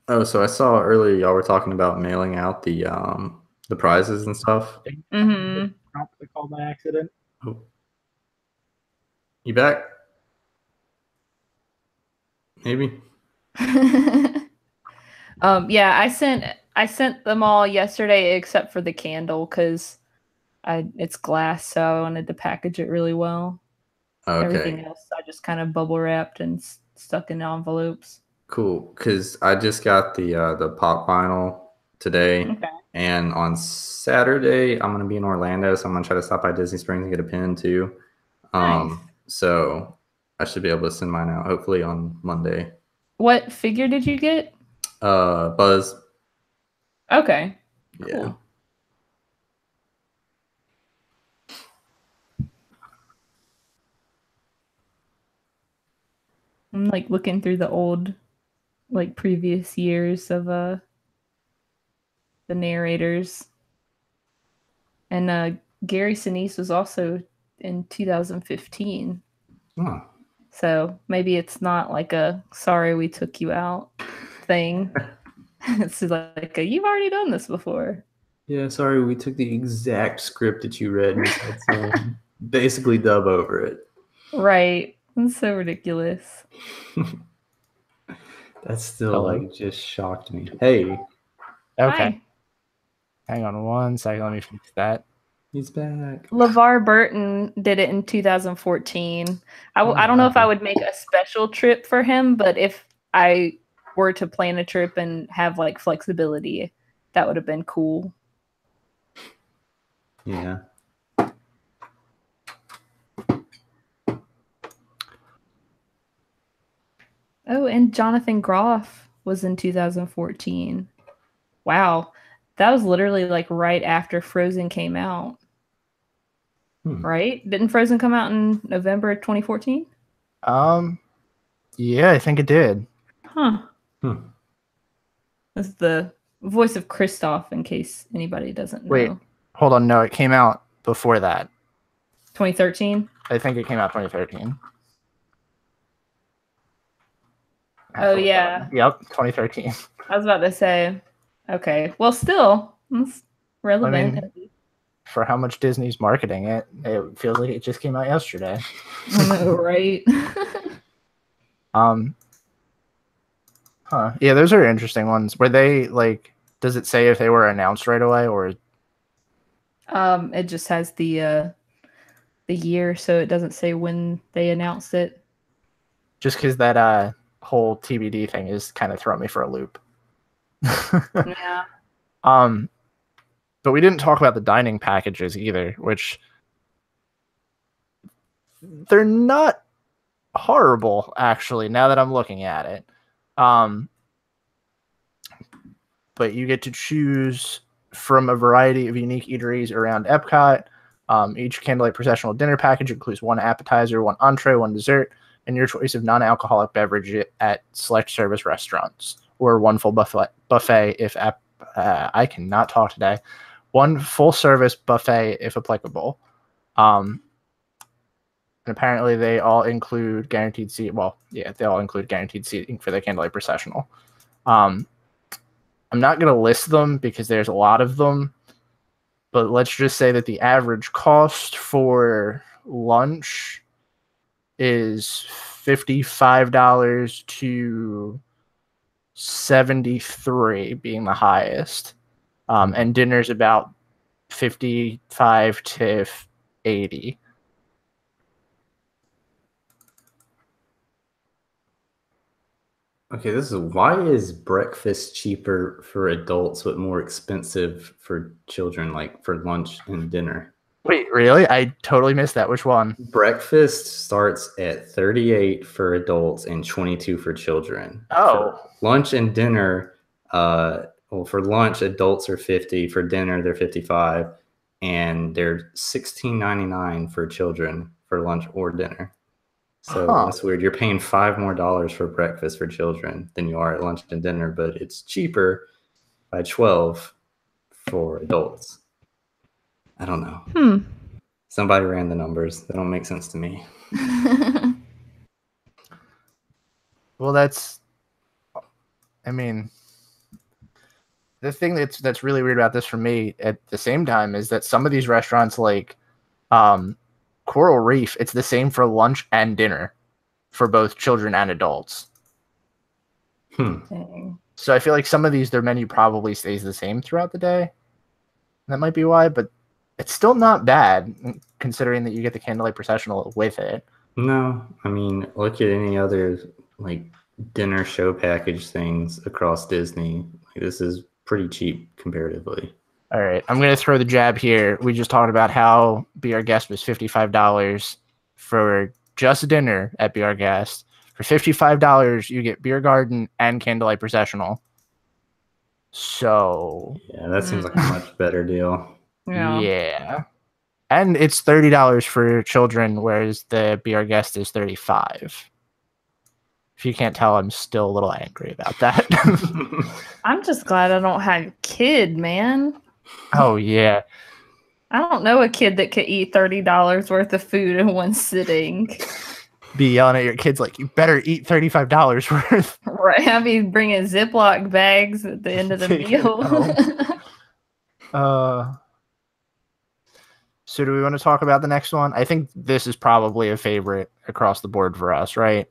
Oh, so I saw earlier y'all were talking about mailing out the prizes and stuff. Mm-hmm. Probably called by accident. Oh. You back? Maybe. Yeah, I sent them all yesterday except for the candle because it's glass, so I wanted to package it really well. Okay. Everything else I just kind of bubble wrapped and stuck in envelopes. Cool, because I just got the pop vinyl today, Okay. and on Saturday I'm gonna be in Orlando, so I'm gonna try to stop by Disney Springs and get a pin too. Nice. So I should be able to send mine out hopefully on Monday. What figure did you get? Buzz. Okay. Yeah. Cool. I'm like looking through the old, like previous years of the narrators, and Gary Sinise was also in 2015. Oh. So maybe it's not like a sorry we took you out thing. It's like you've already done this before. Yeah, sorry, we took the exact script that you read and said so basically dub over it. Right. It's so ridiculous. That still Hello? like just shocked me. Hey. Okay. Hi. Hang on one second. Let me fix that. He's back. LeVar Burton did it in 2014. I don't know if I would make a special trip for him, but if I were to plan a trip and have like flexibility, that would have been cool. Yeah. Oh, and Jonathan Groff was in 2014. Wow. That was literally like right after Frozen came out. Right? Didn't Frozen come out in November 2014? Yeah, I think it did. Huh. That's the voice of Kristoff, in case anybody doesn't know. Wait, hold on. No, it came out before that. 2013? I think it came out 2013. Oh, yeah. Yep, 2013. I was about to say, okay. Well, still, it's relevant. I mean, for how much Disney's marketing it, it feels like it just came out yesterday. I know, right? Yeah, those are interesting ones. Were they like? Does it say if they were announced right away, or? It just has the year, so it doesn't say when they announced it. Just because that whole TBD thing is kind of throwing me for a loop. Yeah. But we didn't talk about the dining packages either, which they're not horrible, actually, now that I'm looking at it. But you get to choose from a variety of unique eateries around Epcot. Each Candlelight Processional dinner package includes one appetizer, one entree, one dessert, and your choice of non-alcoholic beverage at select service restaurants, or one full buffet if I cannot talk today. One full service buffet if applicable. And apparently they all include guaranteed seat. Well, yeah, they all include guaranteed seating for the Candlelight Processional. I'm not going to list them because there's a lot of them, but let's just say that the average cost for lunch is $55 to $73 being the highest. And dinner's about $55 to $80. Okay, why is breakfast cheaper for adults but more expensive for children, like for lunch and dinner? Wait, really? I totally missed that. Which one? Breakfast starts at $38 for adults and $22 for children. Oh. For lunch and dinner, for lunch, adults are $50. For dinner, they're $55. And they're $16.99 for children for lunch or dinner. So that's weird. You're paying $5 more for breakfast for children than you are at lunch and dinner, but it's cheaper by $12 for adults. I don't know. Somebody ran the numbers. They don't make sense to me. Well, I mean, the thing that's really weird about this for me at the same time is that some of these restaurants, like Coral Reef, it's the same for lunch and dinner for both children and adults. So I feel like some of these, their menu probably stays the same throughout the day. That might be why, but it's still not bad considering that you get the Candlelight Processional with it. No, I mean, look at any other like dinner show package things across Disney. Like, this is pretty cheap comparatively. All right, I'm going to throw the jab here. We just talked about how Be Our Guest was $55 for just dinner at Be Our Guest. For $55, you get Beer Garden and Candlelight Processional. So... yeah, that seems like a much better deal. Yeah. And it's $30 for children, whereas the Be Our Guest is $35. If you can't tell, I'm still a little angry about that. I'm just glad I don't have a kid, man. Oh, yeah. I don't know a kid that could eat $30 worth of food in one sitting. Be yelling at your kids like, you better eat $35 worth. Right. I'll be bringing Ziploc bags at the end of the meal. So do we want to talk about the next one? I think this is probably a favorite across the board for us, right?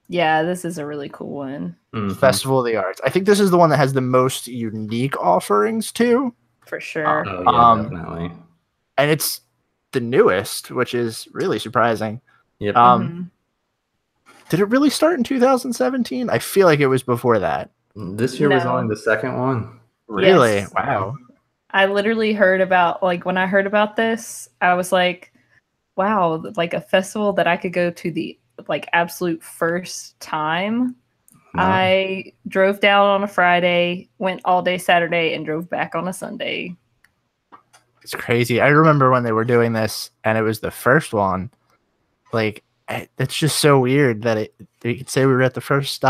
Yeah, this is a really cool one. Festival of the Arts. I think this is the one that has the most unique offerings too. For sure. Oh, yeah, definitely. and it's the newest, which is really surprising. Yep. Did it really start in 2017? I feel like it was before that. This year was No. only the second one. Really? Yes. Wow. I literally heard about, like, when I heard about this, I was like, wow, like a festival that I could go to the like absolute first time. No. I drove down on a Friday, went all day Saturday, and drove back on a Sunday. It's crazy. I remember when they were doing this and it was the first one. Like, it's just so weird that you could say we were at the first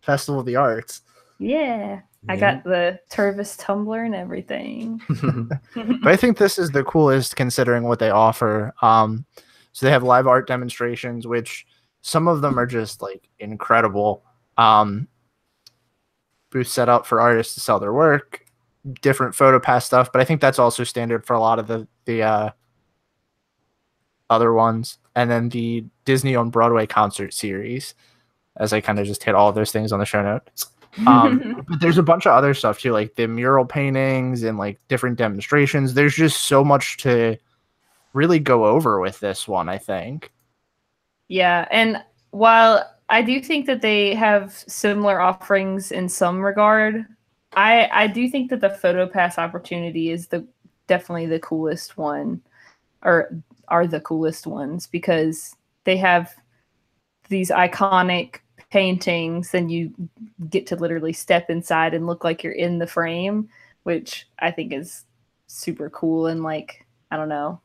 Festival of the Arts. Yeah. I got the Tervis tumbler and everything. But I think this is the coolest considering what they offer. So they have live art demonstrations, which some of them are just like incredible. Booths set up for artists to sell their work, different PhotoPass stuff, but I think that's also standard for a lot of the other ones. And then the Disney on Broadway concert series, as I kind of just hit all of those things on the show notes. But there's a bunch of other stuff too, like the mural paintings and like different demonstrations. There's just so much to really go over with this one, I think. Yeah, and while I do think that they have similar offerings in some regard, I do think that the PhotoPass opportunity is definitely the coolest one, or are the coolest ones, because they have these iconic paintings and you get to literally step inside and look like you're in the frame, which I think is super cool and, like, I don't know,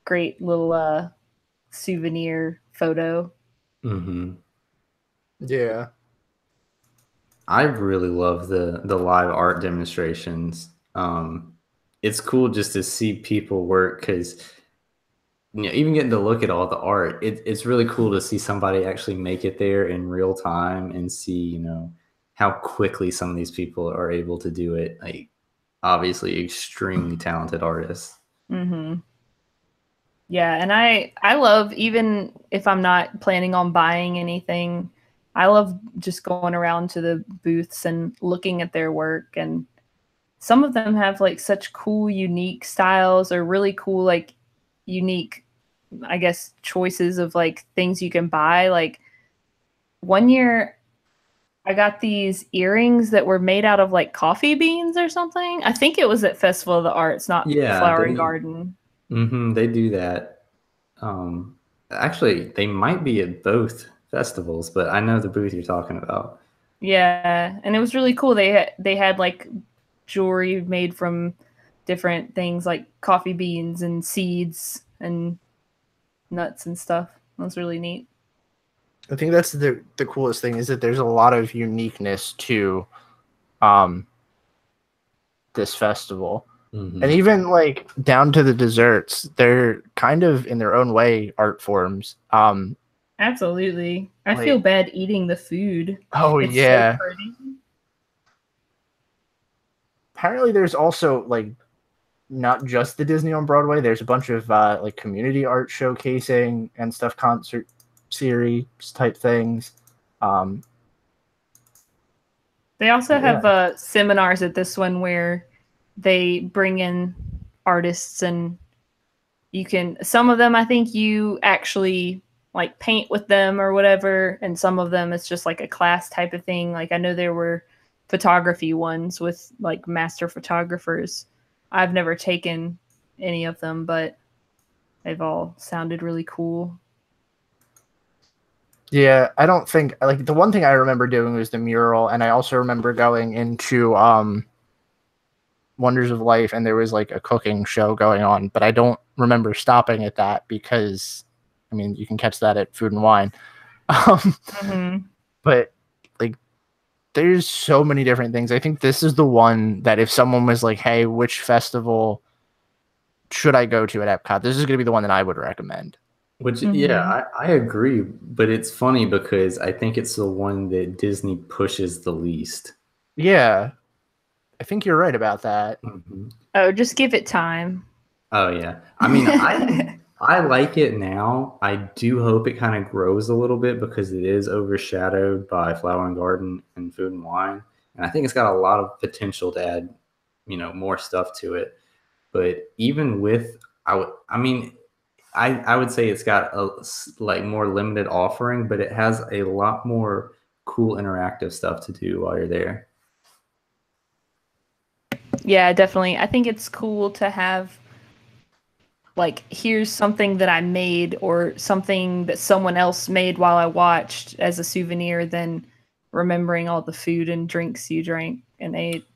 great little souvenir photo. Yeah. I really love the live art demonstrations. It's cool just to see people work because, you know, even getting to look at all the art, it's really cool to see somebody actually make it there in real time and see, you know, how quickly some of these people are able to do it. Like, obviously extremely talented artists. Yeah, and I love, even if I'm not planning on buying anything, I love just going around to the booths and looking at their work. And some of them have like such cool, unique styles, or really cool, like unique, I guess, choices of like things you can buy. Like one year I got these earrings that were made out of like coffee beans or something. I think it was at Festival of the Arts, not Flower and Garden. They do that. Actually, they might be at both festivals, but I know the booth you're talking about. Yeah, and it was really cool. They had like jewelry made from different things like coffee beans and seeds and nuts and stuff. It was really neat. I think that's the coolest thing, is that there's a lot of uniqueness to this festival. And even like down to the desserts, they're kind of in their own way art forms. Absolutely. I feel bad eating the food. Oh, It's yeah. so pretty. Apparently there's also like not just the Disney on Broadway, there's a bunch of like community art showcasing and stuff, concert series type things. They also have seminars at this one where they bring in artists, and you can, some of them I think you actually like paint with them or whatever, and some of them it's just like a class type of thing. Like I know there were photography ones with like master photographers. I've never taken any of them, but they've all sounded really cool. Yeah, I don't think, like, the one thing I remember doing was the mural, and I also remember going into Wonders of Life, and there was like a cooking show going on, but I don't remember stopping at that because, I mean, you can catch that at Food and Wine. But like, there's so many different things. I think this is the one that if someone was like, hey, which festival should I go to at Epcot, this is going to be the one that I would recommend. Which, yeah, I agree. But it's funny because I think it's the one that Disney pushes the least. Yeah, I think you're right about that. Oh, just give it time. Oh, yeah. I mean, I like it now. I do hope it kind of grows a little bit because it is overshadowed by Flower and Garden and Food and Wine. And I think it's got a lot of potential to add, you know, more stuff to it. But even with, I mean, I would say it's got a like more limited offering, but it has a lot more cool interactive stuff to do while you're there. Yeah, definitely. I think it's cool to have like here's something that I made or something that someone else made while I watched as a souvenir than remembering all the food and drinks you drank and ate.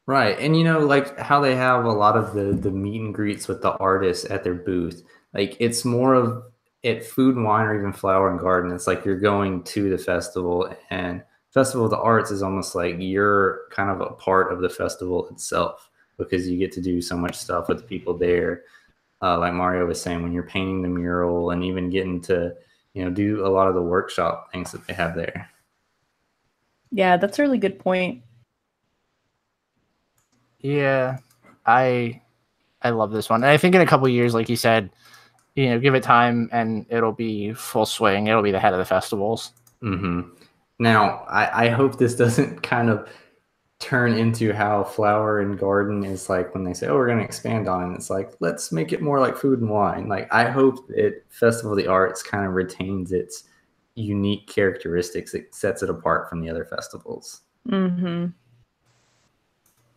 Right. And like how they have a lot of the meet and greets with the artists at their booth. Like it's more of at Food and Wine or even Flower and Garden. It's like you're going to the festival, and Festival of the Arts is almost like you're kind of a part of the festival itself because you get to do so much stuff with the people there. Like Mario was saying, when you're painting the mural and even getting to, do a lot of the workshop things that they have there. Yeah, that's a really good point. Yeah, I love this one. And I think in a couple of years, like you said, give it time and it'll be full swing. It'll be the head of the festivals. Mm-hmm. Now, I hope this doesn't kind of turn into how Flower and Garden is like when they say, oh, we're going to expand on it. And it's like, let's make it more like Food and Wine. Like, I hope that Festival of the Arts kind of retains its unique characteristics that sets it apart from the other festivals. Mm-hmm.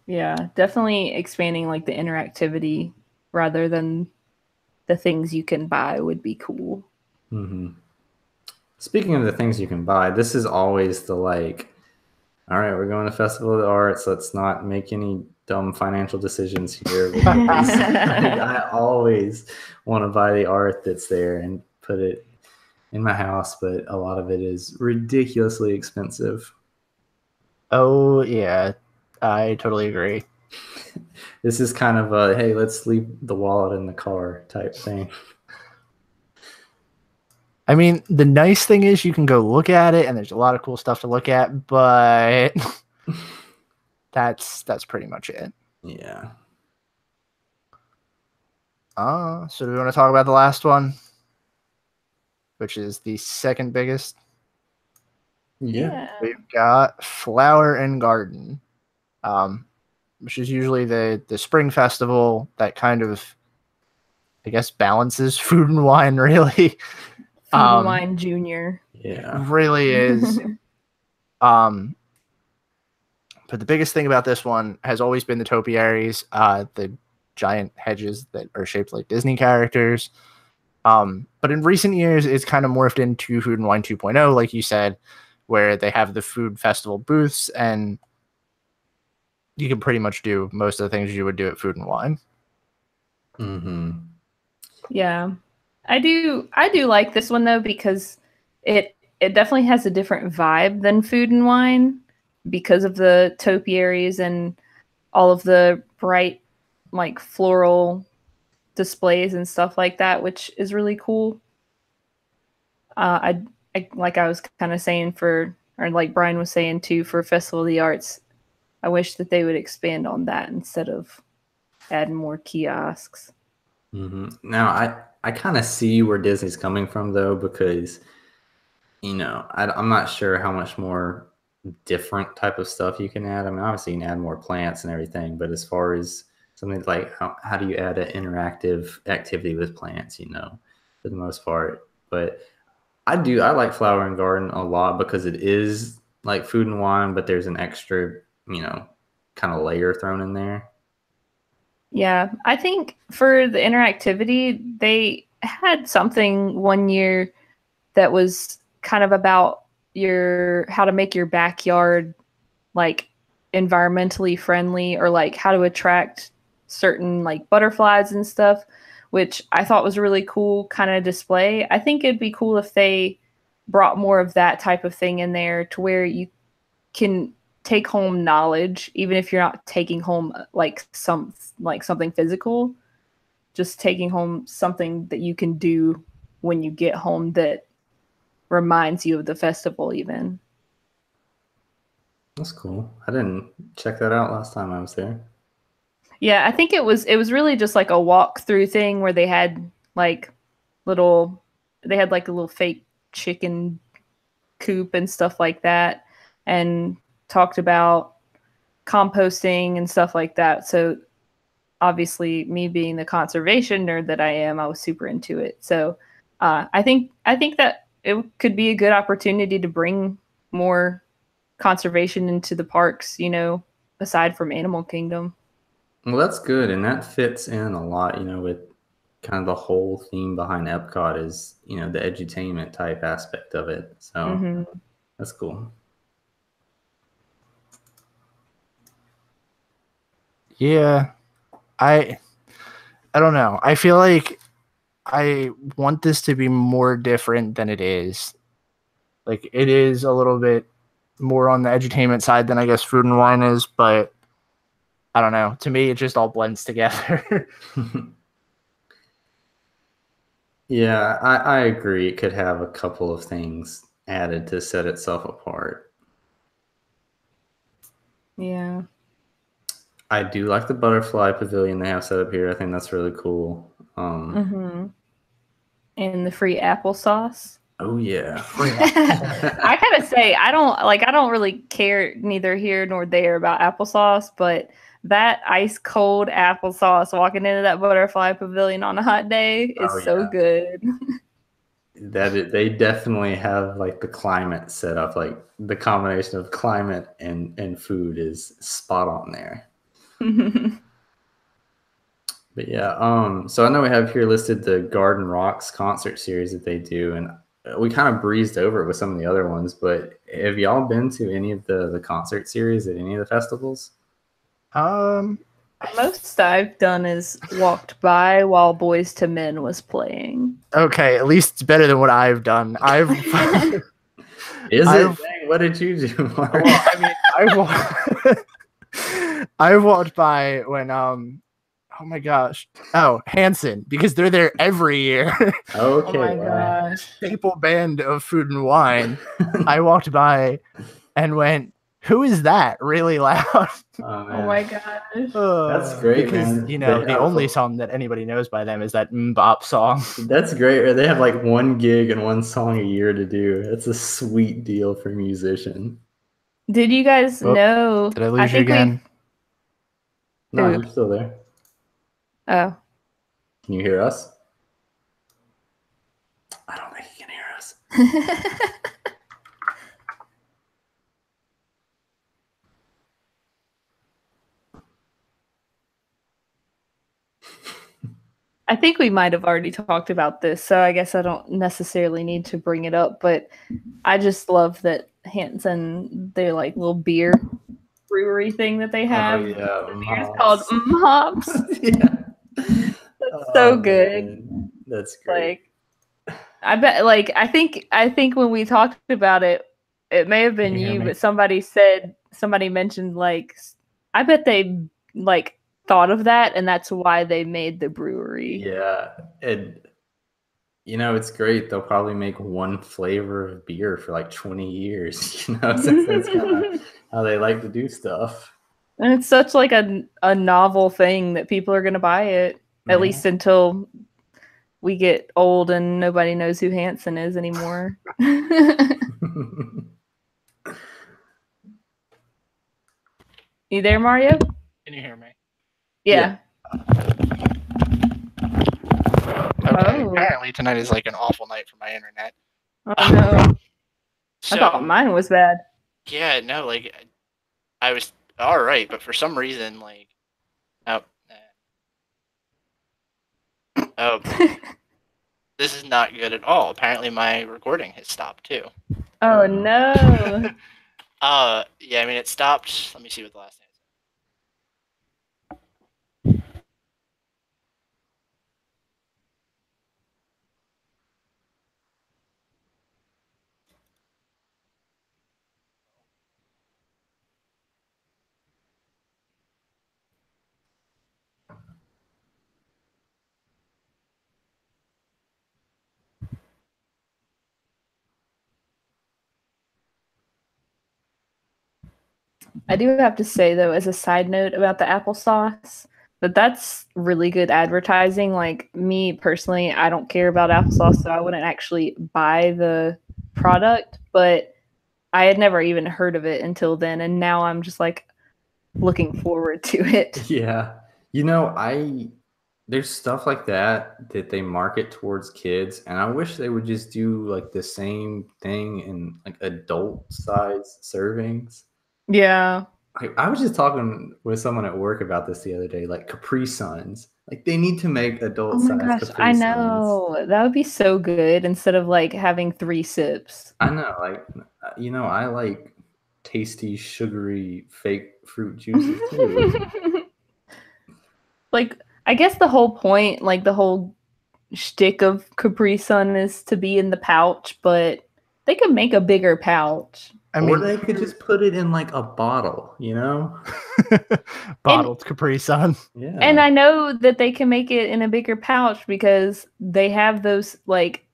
Yeah, definitely expanding like the interactivity rather than the things you can buy would be cool. Mm-hmm. Speaking of the things you can buy, this is always the like, all right, we're going to Festival of the Arts. Let's not make any dumb financial decisions here. Like, I always want to buy the art that's there and put it in my house, but a lot of it is ridiculously expensive. Oh, yeah, I totally agree. This is kind of a, hey, let's leave the wallet in the car type thing. I mean, the nice thing is you can go look at it and there's a lot of cool stuff to look at, but that's pretty much it. Yeah. So do we want to talk about the last one, which is the second biggest? Yeah. We've got Flower and Garden, which is usually the spring festival that kind of, I guess, balances Food and Wine, really. Food and Wine Junior. Yeah. Really is. But the biggest thing about this one has always been the topiaries, the giant hedges that are shaped like Disney characters. But in recent years, it's kind of morphed into Food and Wine 2.0, like you said, where they have the food festival booths, and you can pretty much do most of the things you would do at Food and Wine. Mm-hmm. Yeah. I do like this one though because it definitely has a different vibe than Food and Wine because of the topiaries and all of the bright like floral displays and stuff like that, which is really cool. I like I was kind of saying or like Brian was saying too, for Festival of the Arts, I wish that they would expand on that instead of adding more kiosks. Mm-hmm. Now, I kind of see where Disney's coming from, though, because, I'm not sure how much more different type of stuff you can add. I mean, obviously, you can add more plants and everything, but as far as something like how do you add an interactive activity with plants, for the most part. But I like Flower and Garden a lot because it is like Food and Wine, but there's an extra, kind of layer thrown in there. Yeah, I think for the interactivity, they had something one year that was kind of about how to make your backyard like environmentally friendly, or like how to attract certain like butterflies and stuff, which I thought was a really cool kind of display. I think it'd be cool if they brought more of that type of thing in there to where you can take home knowledge, even if you're not taking home like something physical, just taking home something that you can do when you get home that reminds you of the festival even. That's cool. I didn't check that out last time I was there. Yeah, I think it was really just like a walk-through thing where they had like a little fake chicken coop and stuff like that, and talked about composting and stuff like that. So obviously, me being the conservation nerd that I am, I was super into it. So I think that it could be a good opportunity to bring more conservation into the parks, you know, aside from Animal Kingdom. Well, that's good, and that fits in a lot, you know, with kind of the whole theme behind Epcot is, you know, the edutainment type aspect of it. So that's cool. Yeah, I don't know. I feel like I want this to be more different than it is. Like, it is a little bit more on the edutainment side than I guess Food and Wine is, but I don't know. To me, it just all blends together. Yeah, I agree. It could have a couple of things added to set itself apart. Yeah. I do like the butterfly pavilion they have set up here. I think that's really cool. And the free applesauce. Oh yeah. I gotta say, I don't really care neither here nor there about applesauce, but that ice cold applesauce walking into that butterfly pavilion on a hot day is so good. They definitely have like the climate set up, like the combination of climate and food is spot on there. But yeah, so I know we have here listed the Garden Rocks concert series that they do, and we kind of breezed over it with some of the other ones, but have y'all been to any of the concert series at any of the festivals? Most I've done is walked by while Boys to Men was playing. Okay, at least it's better than what I've done. What did you do, Mark? Well, I mean, I've walked by when oh my gosh. Oh, Hanson, because they're there every year. Okay. Oh my gosh. Staple band of Food and Wine. I walked by and went, "Who is that?" really loud. Oh my gosh. That's great, because, man. you know, the only song that anybody knows by them is that Mbop song. That's great. They have like one gig and one song a year to do. That's a sweet deal for a musician. Did you guys know? Did I lose you again? No, you're still there. Oh. Can you hear us? I don't think you can hear us. I think we might have already talked about this, so I guess I don't necessarily need to bring it up, but I just love that Hanson, their like little beer brewery thing that they have. Oh, yeah. The beer is called Hops. Yeah. That's so good. Man. That's great. Like, I bet, like, I think when we talked about it, it may have been you, but somebody mentioned, like, I bet they, like, thought of that, and that's why they made the brewery. Yeah. And, you know, it's great. They'll probably make one flavor of beer for, like, 20 years, you know? So that's kind of how they like to do stuff. And it's such, like, a novel thing that people are going to buy it. At least until we get old and nobody knows who Hanson is anymore. You there, Mario? Can you hear me? Yeah. Okay. Apparently tonight is like an awful night for my internet. Oh no. I thought mine was bad. Yeah, no, like I was all right, but for some reason, like, oh, this is not good at all. Apparently, my recording has stopped too. Oh no. Yeah, I mean it stopped. Let me see what the last name is. I do have to say, though, as a side note about the applesauce, that's really good advertising. Like, me personally, I don't care about applesauce, so I wouldn't actually buy the product, but I had never even heard of it until then, and now I'm just like looking forward to it. Yeah. You know, there's stuff like that they market towards kids, and I wish they would just do like the same thing in like adult size servings. Yeah. I was just talking with someone at work about this the other day, like Capri Suns. Like they need to make Oh adult my size gosh, Capri I Suns. know. That would be so good instead of like having 3 sips. I know, like I like tasty, sugary, fake fruit juices too. Like, I guess the whole point, like the whole shtick of Capri Sun is to be in the pouch, but they could make a bigger pouch. I Or mean, they could just put it in like a bottle, you know? bottled Capri Sun. Yeah. And I know that they can make it in a bigger pouch because they have those like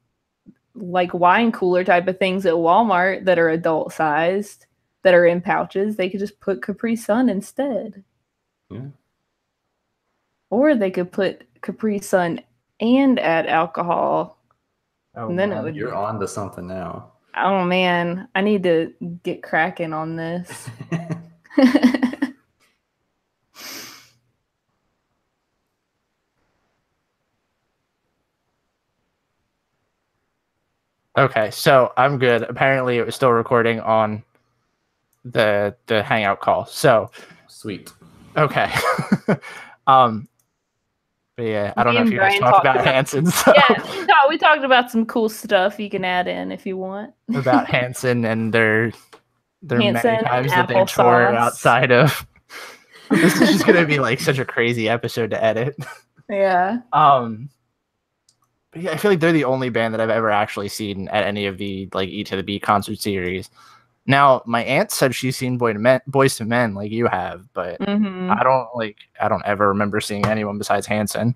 wine cooler type of things at Walmart that are adult sized that are in pouches. They could just put Capri Sun instead. Yeah. Or they could put Capri Sun and add alcohol. Oh, And then it man. would You're on to something now. Oh man, I need to get cracking on this. Okay, so I'm good. Apparently, it was still recording on the Hangout call. So, Sweet. okay. But yeah, I don't Me know if and you guys Brian talked talked about about- Hanson. So Yeah, we talked about some cool stuff you can add in if you want. about Hanson and their Hanson many and times that they tore applesauce. outside of. This is just gonna be like such a crazy episode to edit. Yeah. But yeah, I feel like they're the only band that I've ever actually seen at any of the like E to the B concert series. Now, my aunt said she's seen Boys to Men like you have, but Mhm. I don't ever remember seeing anyone besides Hanson.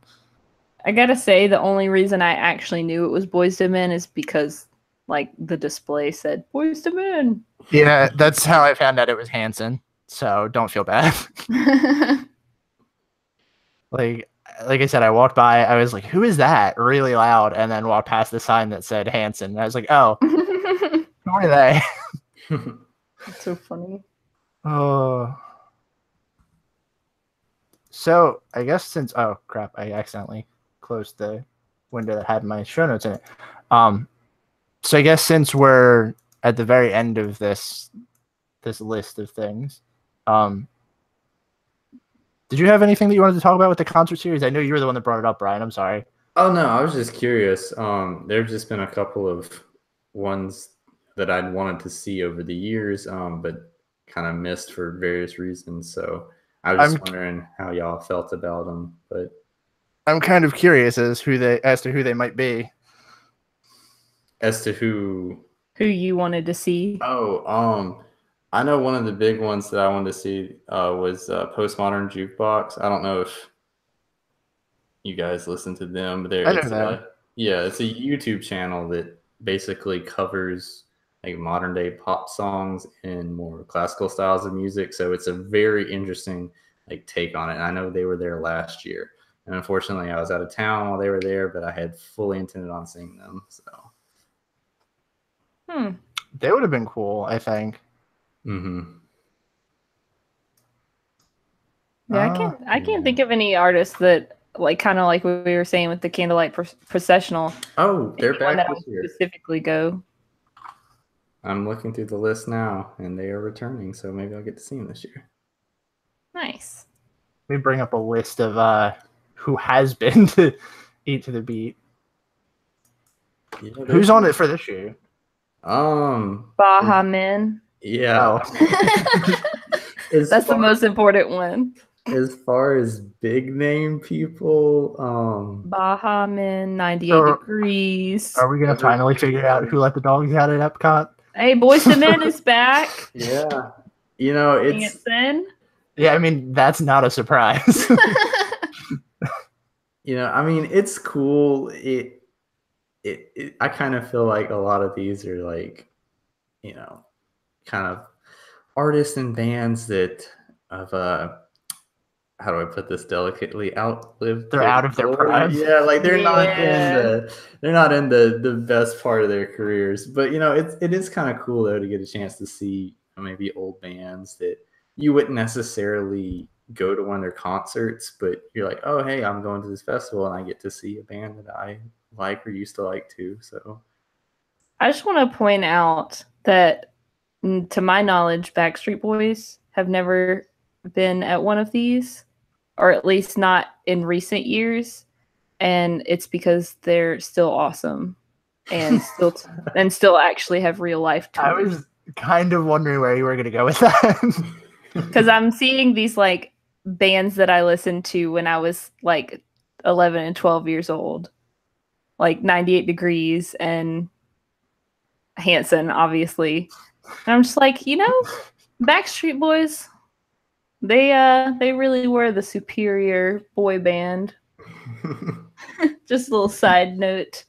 I gotta say, the only reason I actually knew it was Boys to Men is because like the display said Boys to Men. Yeah, that's how I found out it was Hanson. So don't feel bad. like I said, I walked by, I was like, "Who is that?" really loud, and then walked past the sign that said Hanson. And I was like, "Oh, who are they?" That's so funny. Oh. So I guess oh crap, I accidentally closed the window that had my show notes in it. So I guess since we're at the very end of this list of things, did you have anything that you wanted to talk about with the concert series? I know you were the one that brought it up, Brian. I'm sorry. Oh no, I was just curious. There've just been a couple of ones that I'd wanted to see over the years, but kind of missed for various reasons. So I was just wondering how y'all felt about them. But I'm kind of curious as to who they might be. As to who you wanted to see. Oh, I know one of the big ones that I wanted to see was Postmodern Jukebox. I don't know if you guys listen to them, but I know them. It's a YouTube channel that basically covers like modern day pop songs and more classical styles of music. So it's a very interesting like take on it. And I know they were there last year, and unfortunately, I was out of town while they were there, but I had fully intended on seeing them. So. They would have been cool, I think. Mm-hmm. Yeah, I can't think of any artists that like kind of like what we were saying with the Candlelight Processional. Oh, they're Anyone back that this would year. specifically go. I'm looking through the list now, and they are returning, so maybe I'll get to see them this year. Nice. Let me bring up a list of who has been to Eat to the Beat. Yeah, Who's on it for this year? Baha Men. Yeah. That's the most important one. As far as big name people, Baha Men, 98 Degrees. Are we gonna finally figure out who let the dogs out at Epcot? Hey, Boys to Men is back. Yeah. You know, it's Hanson. Yeah, I mean that's not a surprise. You know, I mean, it's cool. I kind of feel like a lot of these are like, you know, kind of artists and bands that have how do I put this delicately, outlived. They're out of their prime. Yeah, like they're not in the best part of their careers. But you know, it is kind of cool though to get a chance to see maybe old bands that you wouldn't necessarily go to one of their concerts, but you're like, oh, hey, I'm going to this festival and I get to see a band that I like or used to like too. So I just want to point out that, to my knowledge, Backstreet Boys have never been at one of these, or at least not in recent years, and it's because they're still awesome and still actually have real life tours. I was kind of wondering where you were going to go with that. Because I'm seeing these like bands that I listened to when I was like 11 and 12 years old, like 98 Degrees and Hanson, obviously. And I'm just like, Backstreet Boys, they really were the superior boy band. Just a little side note.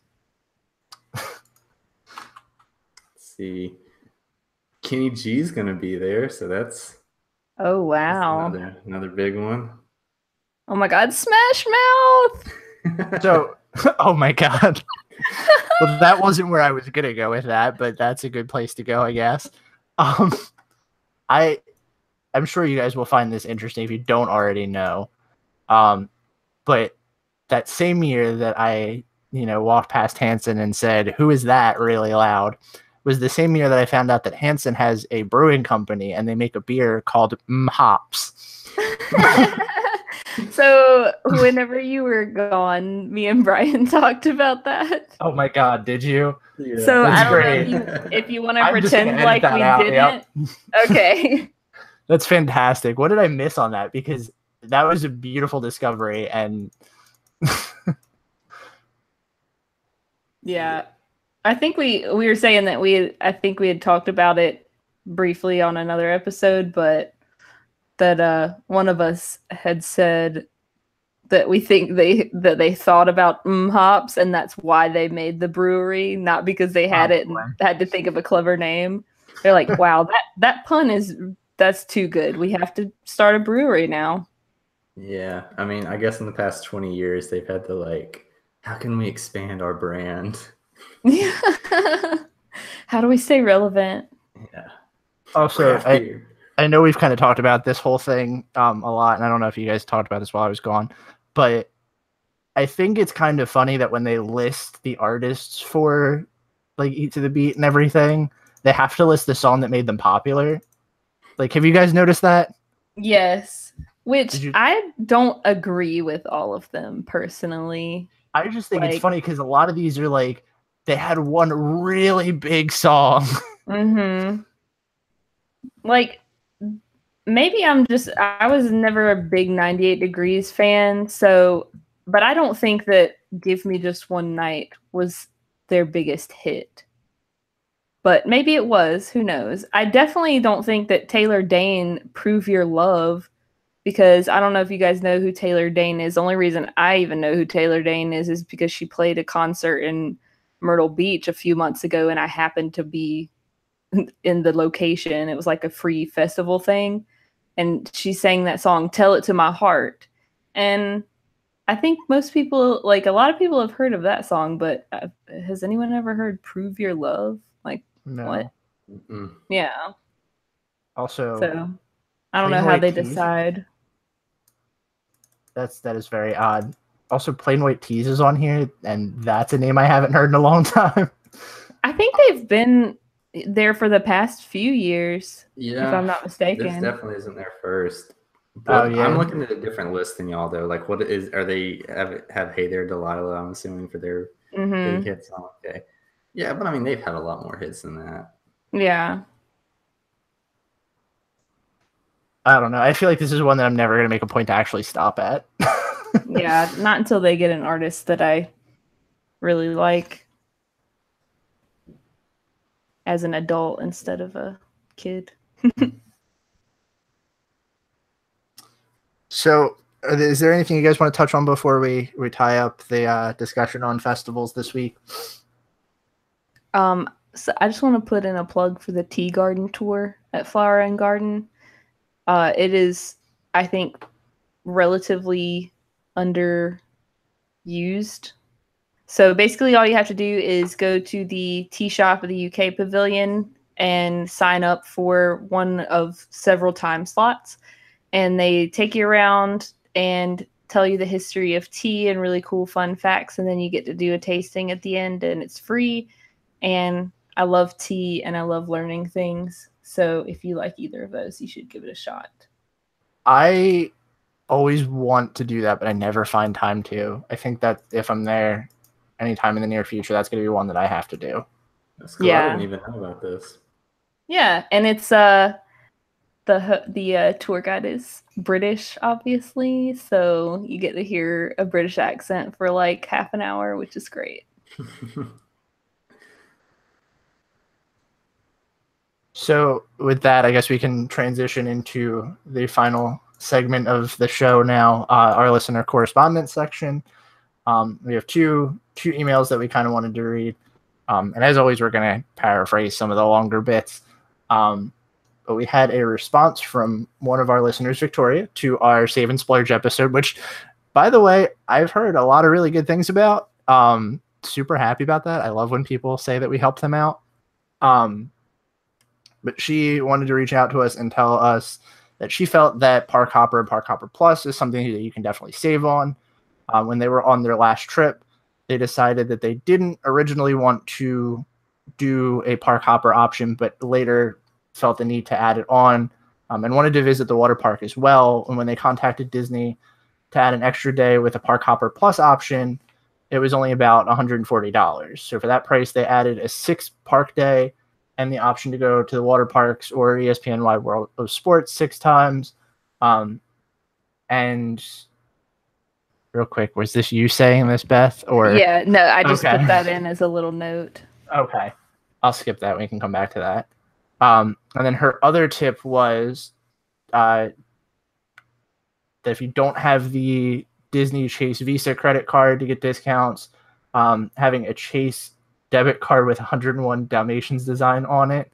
let's see. Kenny G's gonna be there, so that's wow, another big one. Oh my God, Smash Mouth. So, oh my God. Well, that wasn't where I was gonna go with that, but that's a good place to go, I guess. I'm sure you guys will find this interesting if you don't already know. But that same year that I, walked past Hanson and said, "Who is that?" really loud, was the same year that I found out that Hanson has a brewing company and they make a beer called Hops. So whenever you were gone, me and Brian talked about that. Oh my God, did you? Yeah, so I don't know if you want to pretend like we didn't. Yep. Okay. That's fantastic. What did I miss on that? Because that was a beautiful discovery. And yeah, I think we were saying that I think we had talked about it briefly on another episode, but that one of us had said that we think they thought about hops, and that's why they made the brewery, not because they had it and had to think of a clever name. They're like, wow, that pun that's too good. We have to start a brewery now. Yeah, I mean, I guess in the past 20 years they've had to how can we expand our brand? Yeah. How do we stay relevant? Yeah. Also, I know we've kind of talked about this whole thing a lot, and I don't know if you guys talked about this while I was gone, but I think it's kind of funny that when they list the artists for Eat to the Beat and everything, they have to list the song that made them popular. Have you guys noticed that? Yes, which I don't agree with all of them personally. I just think it's funny because a lot of these are they had one really big song. Mm-hmm. Maybe I was never a big 98 Degrees fan, but I don't think that Give Me Just One Night was their biggest hit. But maybe it was, who knows? I definitely don't think that Taylor Dayne, Prove Your Love, because I don't know if you guys know who Taylor Dayne is. The only reason I even know who Taylor Dayne is because she played a concert in Myrtle Beach a few months ago, and I happened to be in the location. It was like a free festival thing. And she sang that song, Tell It to My Heart. And I think most people, a lot of people have heard of that song, but has anyone ever heard Prove Your Love? No. What? Mm-mm. Yeah. Also, so I don't know how they decide. That is very odd. Also, Plain White Tees is on here, and that's a name I haven't heard in a long time. I think they've been there for the past few years, if I'm not mistaken. This definitely isn't their first. But I'm looking at a different list than y'all though. What are they have Hey There Delilah, I'm assuming, for their big hit song. Okay. Yeah, but I mean they've had a lot more hits than that. Yeah. I don't know. I feel like this is one that I'm never going to make a point to actually stop at. Yeah, not until they get an artist that I really like as an adult instead of a kid. So, is there anything you guys want to touch on before we tie up the discussion on festivals this week? So I just want to put in a plug for the Tea Garden tour at Flower and Garden. It is, I think, relatively underused. So basically all you have to do is go to the tea shop of the UK Pavilion and sign up for one of several time slots. and they take you around and tell you the history of tea and really cool fun facts, and then you get to do a tasting at the end, and it's free. And I love tea and I love learning things, so if you like either of those, you should give it a shot. I always want to do that, but I never find time to. I think that if I'm there anytime in the near future, that's going to be one that I have to do. That's cool. I didn't even know about this. Yeah, and it's the tour guide is British, obviously, so you get to hear a British accent for like half an hour, which is great. So with that, I guess we can transition into the final segment of the show now, our listener correspondence section. We have two emails that we kind of wanted to read. And as always, we're going to paraphrase some of the longer bits. But we had a response from one of our listeners, Victoria, to our Save and Splurge episode, which, by the way, I've heard a lot of really good things about. Super happy about that. I love when people say that we help them out. But she wanted to reach out to us and tell us that she felt that Park Hopper and Park Hopper Plus is something that you can definitely save on. When they were on their last trip, they decided that they didn't originally want to do a Park Hopper option, but later felt the need to add it on, and wanted to visit the water park as well. And when they contacted Disney to add an extra day with a Park Hopper Plus option, it was only about $140. So for that price, they added a 6-park day and the option to go to the water parks or ESPN Wide World of Sports 6 times. And real quick, was this you saying this, Beth? Or yeah, no, I just put that in as a little note. Okay, I'll skip that. We can come back to that. And then her other tip was that if you don't have the Disney Chase Visa credit card to get discounts, having a Chase debit card with 101 Dalmatians design on it,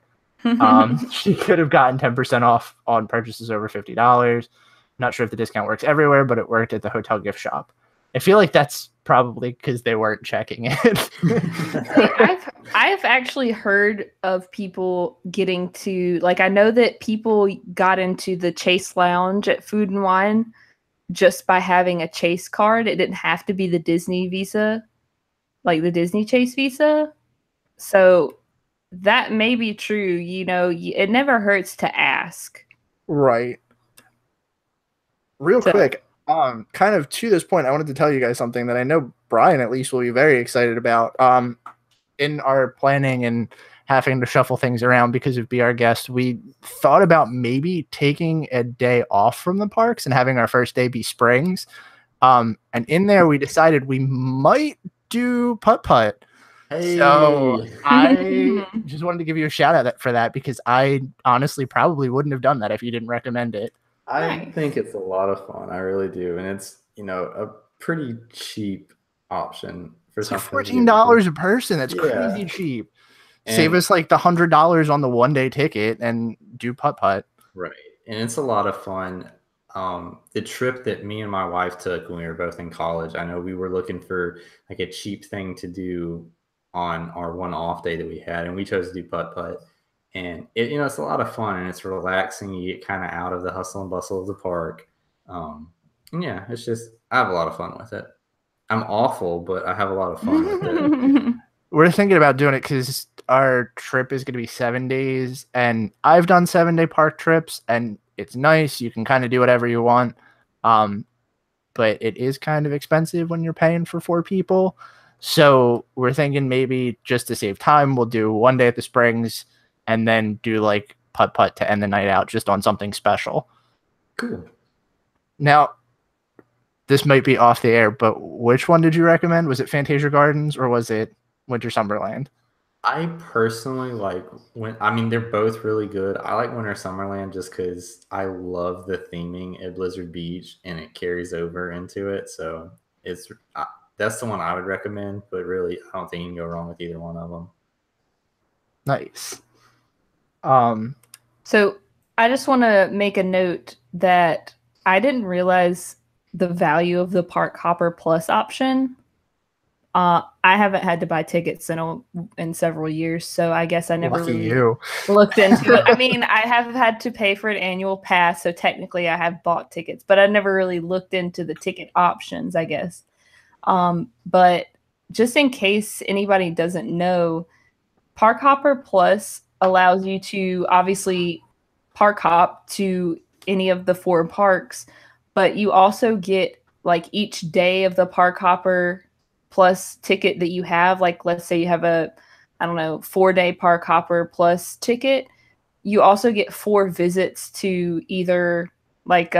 she could have gotten 10% off on purchases over $50. Not sure if the discount works everywhere, but it worked at the hotel gift shop. I feel like that's probably because they weren't checking it. I've actually heard of people getting to, like, I know that people got into the Chase Lounge at Food and Wine just by having a Chase card. It didn't have to be the Disney Visa, like the Disney Chase Visa. So that may be true. You know, it never hurts to ask. Right. Real quick, kind of to this point, I wanted to tell you guys something that I know Brian at least will be very excited about. In our planning and having to shuffle things around because of Be Our Guest, we thought about maybe taking a day off from the parks and having our first day be Springs. And in there, we decided we might do putt-putt. Hey. So I just wanted to give you a shout out for that because I honestly probably wouldn't have done that if you didn't recommend it. I think it's a lot of fun. I really do. And it's, you know, a pretty cheap option for something. $14 a person. That's crazy cheap. And save us like the $100 on the one-day ticket and do putt-putt. Right. And it's a lot of fun. The trip that me and my wife took when we were both in college, I know we were looking for like a cheap thing to do on our one off day that we had, and we chose to do putt-putt. And it, you know, it's a lot of fun and it's relaxing. You get kind of out of the hustle and bustle of the park. And yeah, it's just, I have a lot of fun with it. I'm awful, but I have a lot of fun with it. We're thinking about doing it because our trip is going to be 7 days, and I've done 7-day park trips, and it's nice. You can kind of do whatever you want. But it is kind of expensive when you're paying for 4 people. So we're thinking maybe just to save time, we'll do 1 day at the Springs and then do like putt-putt to end the night out just on something special. Cool. Now, this might be off the air, but which one did you recommend? Was it Fantasia Gardens or was it Winter Summerland? I personally like they're both really good. I like Winter Summerland just because I love the theming at Blizzard Beach and it carries over into it. So that's the one I would recommend, but really I don't think you can go wrong with either one of them. Nice. So I just want to make a note that I didn't realize the value of the Park Hopper Plus option I haven't had to buy tickets in several years, so I guess I never Lucky really you. looked into it. I mean, I have had to pay for an annual pass, so technically I have bought tickets, but I never really looked into the ticket options, I guess. But just in case anybody doesn't know, Park Hopper Plus allows you to obviously park hop to any of the 4 parks, but you also get like each day of the Park Hopper Plus ticket that you have. Like, let's say you have a, I don't know, 4-day Park Hopper Plus ticket. You also get 4 visits to either like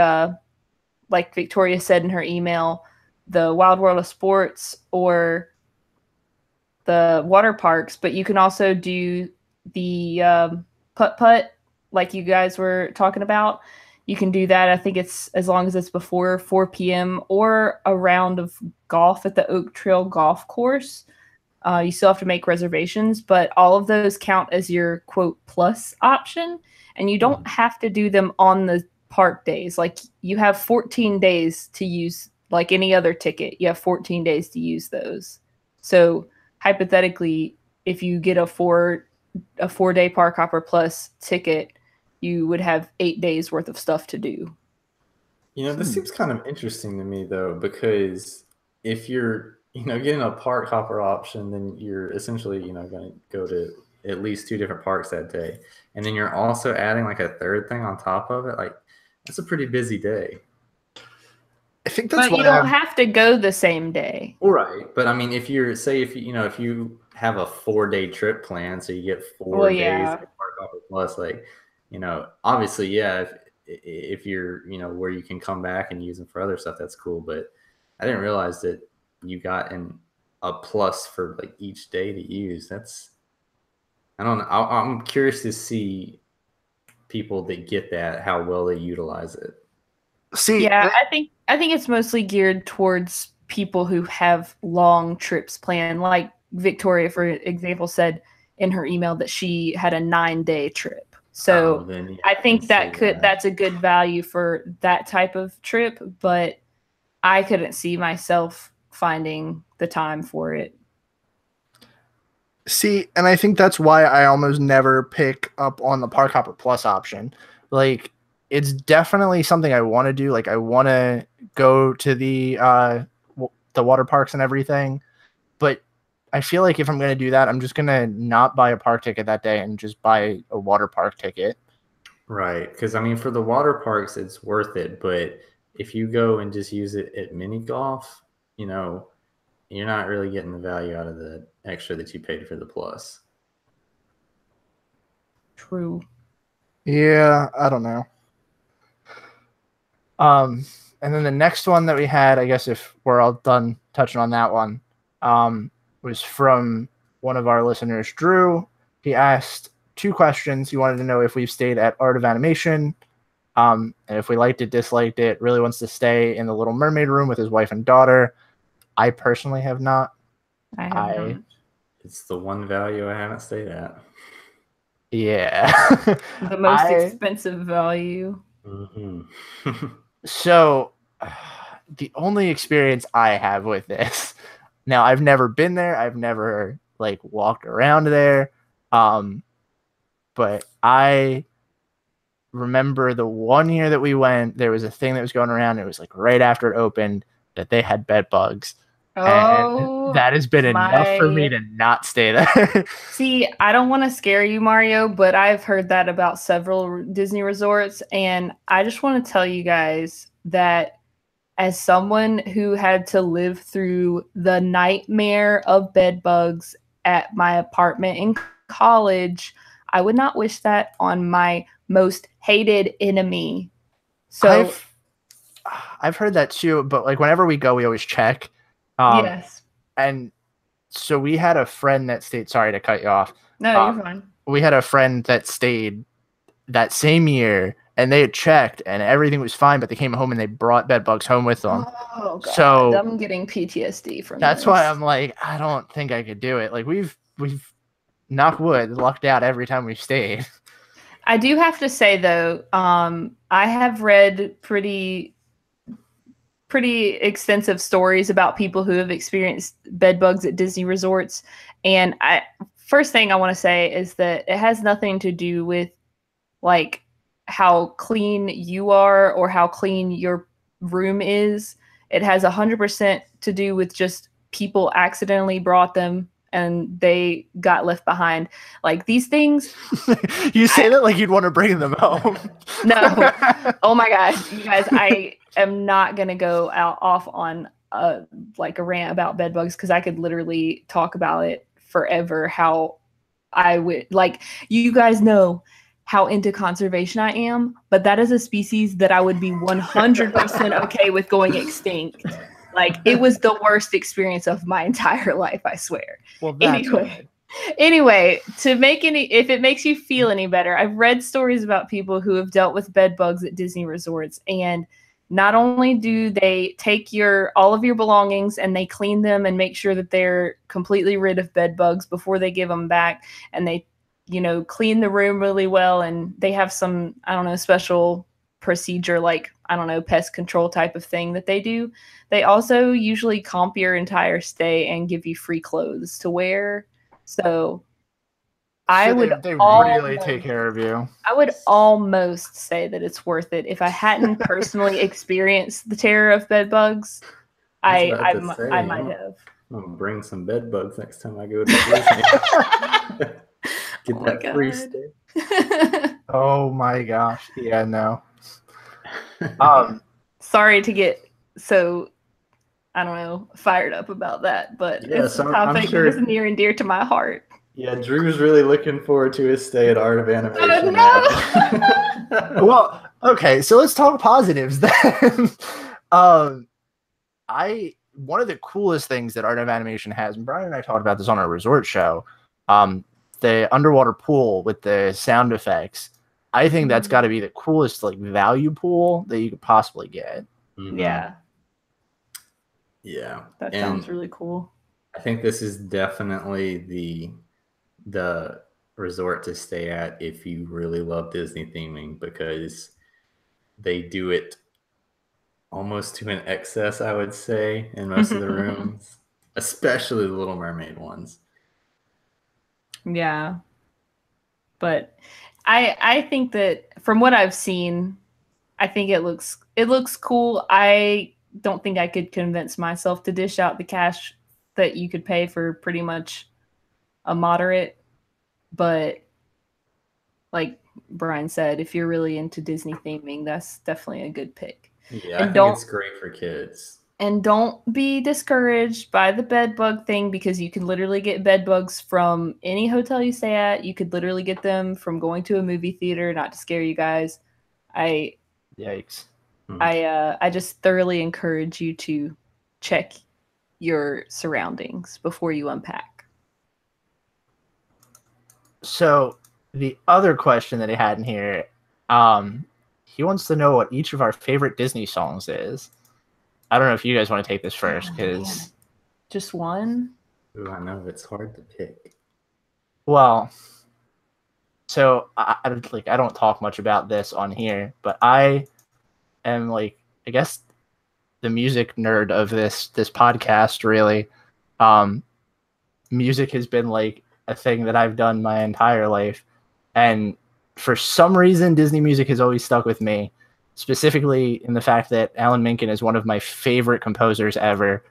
Victoria said in her email, the Wild World of Sports or the water parks, but you can also do the putt-putt like you guys were talking about. You can do that. I think it's as long as it's before 4 p.m. or a round of golf at the Oak Trail Golf Course. You still have to make reservations, but all of those count as your quote plus option, and you don't have to do them on the park days. Like, you have 14 days to use, like any other ticket. You have 14 days to use those. So hypothetically, if you get a 4-day Park Hopper Plus ticket, you would have 8 days worth of stuff to do. You know, this seems kind of interesting to me though, because if you're, getting a Park Hopper option, then you're essentially, going to go to at least 2 different parks that day. And then you're also adding like a third thing on top of it. Like, that's a pretty busy day. I think that's but you don't have to go the same day. Right. But I mean, if you have a 4-day trip plan, so you get 4 days of Park Hopper Plus, like, obviously, yeah, if you're, where you can come back and use them for other stuff, that's cool. But I didn't realize that you got a plus for like each day to use. I don't know. I'm curious to see people that get that, how well they utilize it. I think it's mostly geared towards people who have long trips planned. Like Victoria, for example, said in her email that she had a 9-day trip. So I think that's a good value for that type of trip, but I couldn't see myself finding the time for it. See, and I think that's why I almost never pick up on the Park Hopper Plus option. Like, it's definitely something I want to do. Like, I want to go to the water parks and everything, but I feel like if I'm going to do that, I'm just going to not buy a park ticket that day and just buy a water park ticket. Right. Because, I mean, for the water parks, it's worth it. But if you go and just use it at mini golf, you're not really getting the value out of the extra that you paid for the plus. True. Yeah, I don't know. And then the next one that we had, I guess if we're all done touching on that one, was from one of our listeners, Drew. He asked 2 questions. He wanted to know if we've stayed at Art of Animation, and if we liked it, disliked it, really wants to stay in the Little Mermaid room with his wife and daughter. I personally have not. I have not. It's the one value I haven't stayed at. Yeah. The most expensive value. Mm-hmm. So the only experience I have with this, now I've never been there. I've never like walked around there. But I remember the one year that we went, there was a thing that was going around. It was like right after it opened that they had bed bugs. And that has been enough for me to not stay there. See, I don't want to scare you, Mario, but I've heard that about several Disney resorts. And I just want to tell you guys that as someone who had to live through the nightmare of bed bugs at my apartment in college, I would not wish that on my most hated enemy. So I've heard that too, but like whenever we go, we always check. Yes. And so we had a friend that stayed. Sorry to cut you off. No, you're fine. We had a friend that stayed that same year, and they had checked, and everything was fine. But they came home and they brought bed bugs home with them. Oh God! So I'm getting PTSD from that's this. why I'm like, I don't think I could do it. Like we've knock wood, lucked out every time we've stayed. I do have to say though, I have read pretty pretty extensive stories about people who have experienced bed bugs at Disney resorts. And first thing I want to say is that it has nothing to do with like how clean you are or how clean your room is. It has 100% to do with just people accidentally brought them and they got left behind. Like these things. You say that like you'd want to bring them home. No. Oh my gosh, you guys, I am not going to go off on like a rant about bed bugs because I could literally talk about it forever. How I would like, you guys know how into conservation I am, but that is a species that I would be 100% okay with going extinct. Like it was the worst experience of my entire life, I swear. Well, that's anyway, if it makes you feel any better, I've read stories about people who have dealt with bed bugs at Disney resorts, and not only do they take all of your belongings and they clean them and make sure that they're completely rid of bed bugs before they give them back, and they clean the room really well, and they have some, I don't know, special procedure, like, I don't know, pest control type of thing that they do. They also usually comp your entire stay and give you free clothes to wear. So I would they really take care of you. I would almost say that it's worth it. If I hadn't personally experienced the terror of bed bugs, I might have. I'm gonna bring some bed bugs next time I go to Disney. Get that free stay. Oh my gosh. Yeah, no. Sorry to get so, I don't know, fired up about that, but it's a topic that is near and dear to my heart. Yeah, Drew's really looking forward to his stay at Art of Animation. Oh, no! Well, okay, so let's talk positives then. One of the coolest things that Art of Animation has, and Brian and I talked about this on our resort show, the underwater pool with the sound effects. I think that's got to be the coolest like value pool that you could possibly get. Mm-hmm. Yeah. Yeah. That sounds really cool. I think this is definitely the resort to stay at if you really love Disney theming, because they do it almost to an excess, I would say, in most of the rooms, especially the Little Mermaid ones. Yeah. But I think that from what I've seen, I think it looks cool. I don't think I could convince myself to dish out the cash that you could pay for pretty much a moderate, but like Brian said, if you're really into Disney theming, that's definitely a good pick. Yeah, I think it's great for kids. And don't be discouraged by the bed bug thing, because you can literally get bed bugs from any hotel you stay at. You could literally get them from going to a movie theater, not to scare you guys. Yikes. I just thoroughly encourage you to check your surroundings before you unpack. So the other question that he had in here, he wants to know what each of our favorite Disney songs is. I don't know if you guys want to take this first, because just one. Ooh, I know it's hard to pick. Well, so I don't talk much about this on here, but I am I guess the music nerd of this podcast. Really, music has been a thing that I've done my entire life, and for some reason, Disney music has always stuck with me. Specifically in the fact that Alan Menken is one of my favorite composers ever.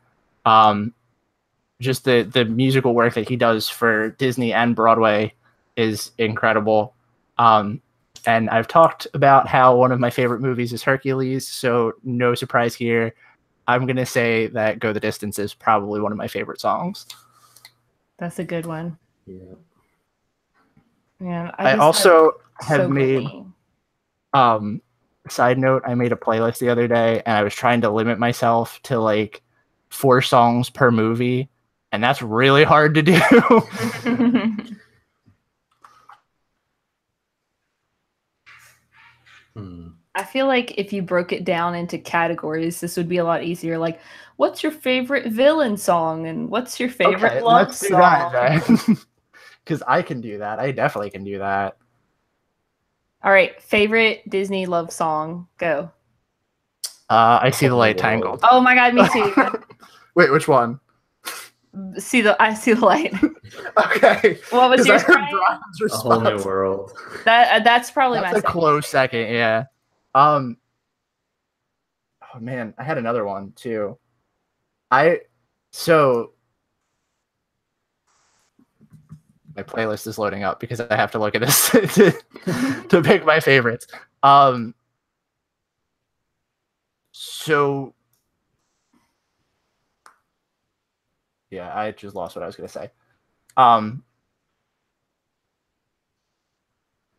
Just the musical work that he does for Disney and Broadway is incredible. And I've talked about how one of my favorite movies is Hercules, so no surprise here. I'm going to say that Go the Distance is probably one of my favorite songs. That's a good one. Yeah. Yeah. I also have made... Side note, I made a playlist the other day, and I was trying to limit myself to 4 songs per movie, and that's really hard to do. I feel like if you broke it down into categories, this would be a lot easier. Like, what's your favorite villain song, and what's your favorite love song? Because I can do that. I definitely can do that. All right, favorite Disney love song, go. I see the Whole light world. Tangled. Oh my god, me too. Wait, which one? I see the light. Okay. What was 'Cause I yours? heard Brian? Brian's A whole new response. world. That's probably That's my a second. close second, yeah. Oh man, I had another one too. So my playlist is loading up because I have to look at this to pick my favorites. So yeah, I just lost what I was gonna say.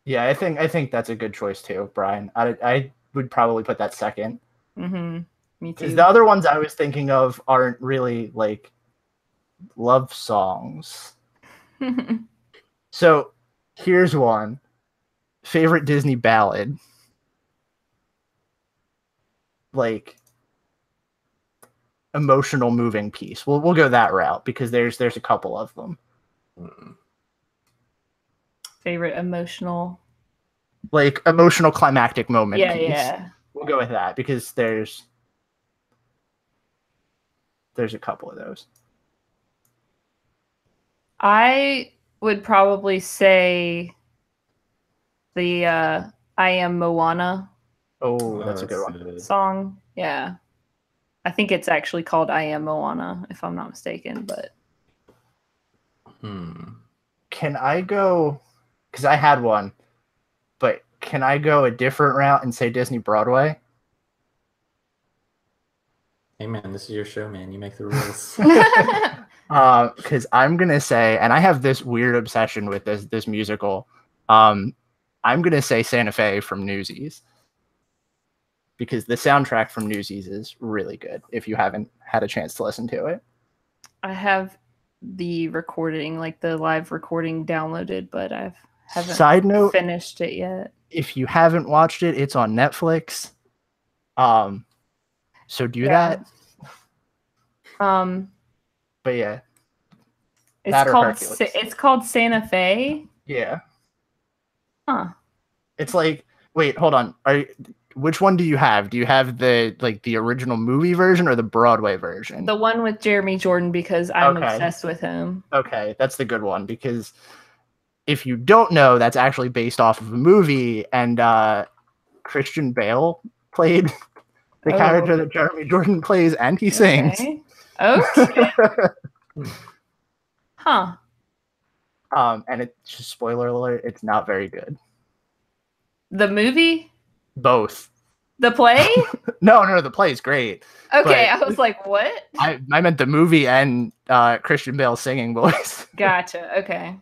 Yeah, I think that's a good choice too, Brian. I would probably put that second. Mm-hmm. Me Because too. the other ones I was thinking of aren't really like love songs. So here's one. Favorite Disney ballad. Like emotional moving piece. We'll go that route because there's a couple of them. Favorite emotional. Like emotional climactic moment Yeah, piece. yeah. We'll go with that because there's a couple of those. I would probably say the I Am Moana Oh, that's a good one. Good. song. Yeah. I think it's actually called I Am Moana, if I'm not mistaken, but Can I go, because I had one, but can I go a different route and say Disney Broadway? Hey man, this is your show, man. You make the rules. Because I'm gonna say, and I have this weird obsession with this musical. I'm gonna say Santa Fe from Newsies because the soundtrack from Newsies is really good. If you haven't had a chance to listen to it, I have the recording, like the live recording downloaded, but I haven't Side note, finished it yet. if you haven't watched it, it's on Netflix. So do Yeah. that. But yeah, that or Hercules. It's called Santa Fe. Yeah. Huh. It's like, wait, hold on. Which one do you have? Do you have the original movie version or the Broadway version? The one with Jeremy Jordan, because I'm Okay. obsessed with him. Okay, that's the good one because if you don't know, that's actually based off of a movie, and Christian Bale played the character that Jeremy Jordan plays, and he sings. Okay. Huh. And it's just spoiler alert, it's not very good. The movie? Both. The play? No, the play is great. Okay, But- I was like, what? I meant the movie and Christian Bale singing voice. Gotcha. Okay.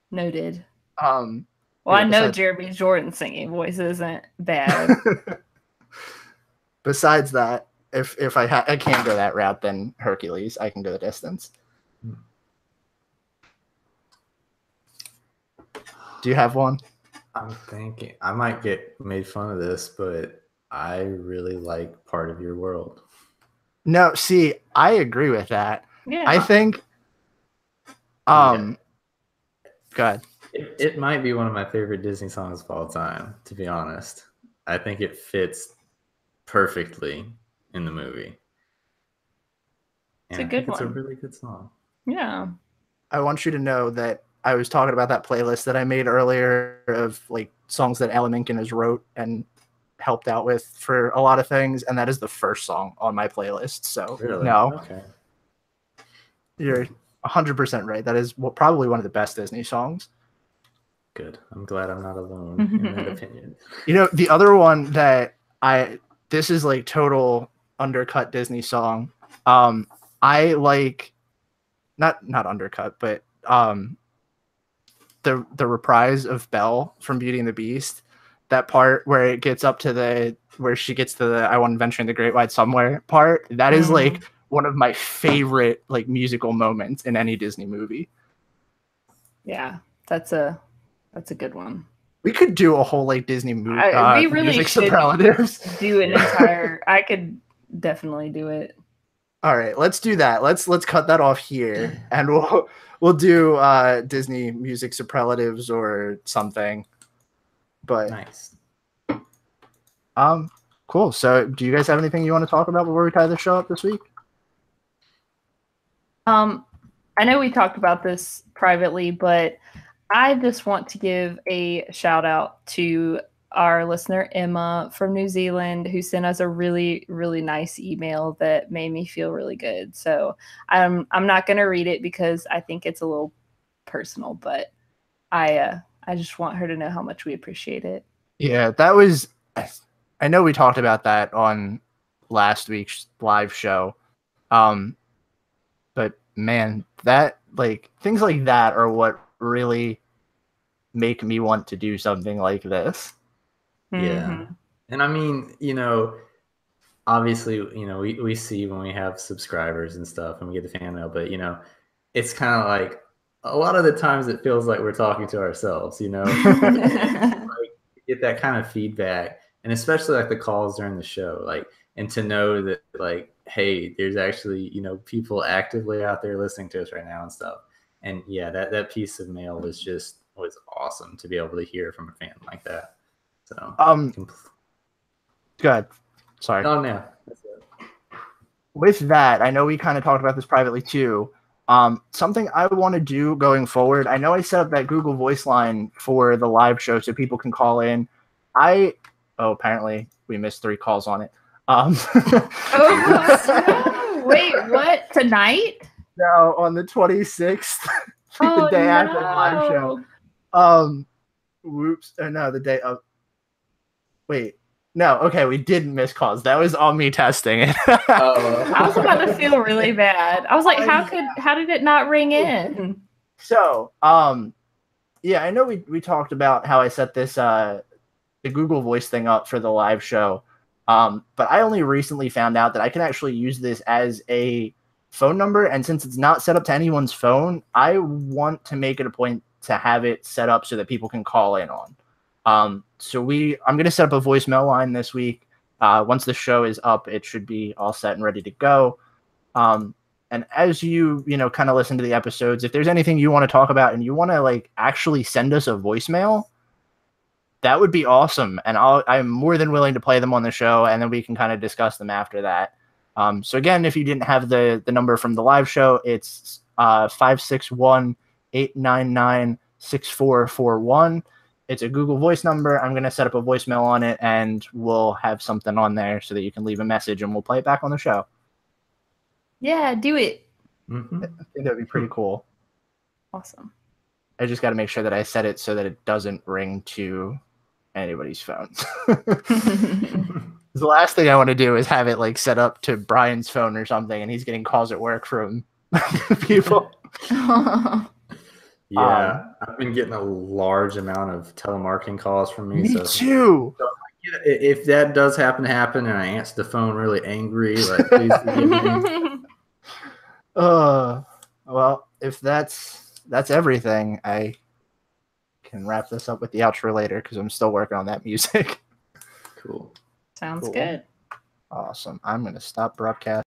Noted. Well, Well, I know besides- Jeremy Jordan's singing voice isn't bad. Besides that, if I can't go that route, then Hercules. I can go the distance. Do you have one? I'm thinking I might get made fun of this, but I really like Part of Your World. No, see, I agree with that. Yeah. I think Yeah. Go ahead. It might be one of my favorite Disney songs of all time, to be honest. I think it fits perfectly in the movie. It's a I good think It's a one. really good song. Yeah. I want you to know that I was talking about that playlist that I made earlier of like songs that Alan Menken has wrote and helped out with for a lot of things, and that is the first song on my playlist. So Really? no, Okay. you're 100% right. That is probably one of the best Disney songs. Good. I'm glad I'm not alone in that opinion. You know, the other one that this is like total undercut Disney song. I like not undercut, but the reprise of Belle from Beauty and the Beast, that part where it gets up to where she gets to the I want to venture in the great wide somewhere part, that is like one of my favorite like musical moments in any Disney movie. Yeah. That's a good one. We could do a whole like Disney movie We really music should superlatives. do an entire I could definitely do it. All right, let's do that. Let's cut that off here, and we'll do Disney music superlatives or something. But Nice. Cool. So do you guys have anything you want to talk about before we tie the show up this week? I know we talked about this privately, but I just want to give a shout out to our listener Emma from New Zealand, who sent us a really, really nice email that made me feel really good. So I'm not going to read it because I think it's a little personal, but I just want her to know how much we appreciate it. Yeah, that was. I know we talked about that on last week's live show, but man, that like things like that are what really make me want to do something like this. Yeah. And I mean, obviously, we see when we have subscribers and stuff and we get the fan mail, but it's kind of like a lot of the times it feels like we're talking to ourselves, like, get that kind of feedback, and especially like the calls during the show, like, and to know that like, hey, there's actually, people actively out there listening to us right now and stuff. And yeah, that piece of mail was awesome to be able to hear from a fan like that. So, go ahead. Sorry. Oh, no. That's it. With that, I know we kind of talked about this privately too. Something I want to do going forward. I know I set up that Google Voice line for the live show so people can call in. Apparently we missed 3 calls on it. Oh, wait, what? Tonight? No, on the 26th, the day after the live show. Whoops. No, the day of. Wait. No, okay, we didn't miss calls. That was on me testing it. I was about to feel really bad. I was like, how did it not ring in? So, yeah, I know we talked about how I set this the Google Voice thing up for the live show. But I only recently found out that I can actually use this as a phone number, and since it's not set up to anyone's phone, I want to make it a point to have it set up so that people can call in on. I'm going to set up a voicemail line this week. Once the show is up, it should be all set and ready to go. And as you kind of listen to the episodes, if there's anything you want to talk about and you want to like actually send us a voicemail, that would be awesome. And I'm more than willing to play them on the show, and then we can kind of discuss them after that. So again, if you didn't have the number from the live show, it's 561-899-6441. It's a Google Voice number. I'm going to set up a voicemail on it, and we'll have something on there so that you can leave a message, and we'll play it back on the show. Yeah, do it. Mm-hmm. I think that would be pretty cool. Awesome. I just got to make sure that I set it so that it doesn't ring to anybody's phone. The last thing I want to do is have it like set up to Brian's phone or something, and he's getting calls at work from people. Yeah, I've been getting a large amount of telemarketing calls from me. Me too. So if that does happen and I answer the phone really angry, like, please forgive me. Well, if that's everything, I can wrap this up with the outro later because I'm still working on that music. Cool. Sounds good. Awesome. I'm going to stop broadcast.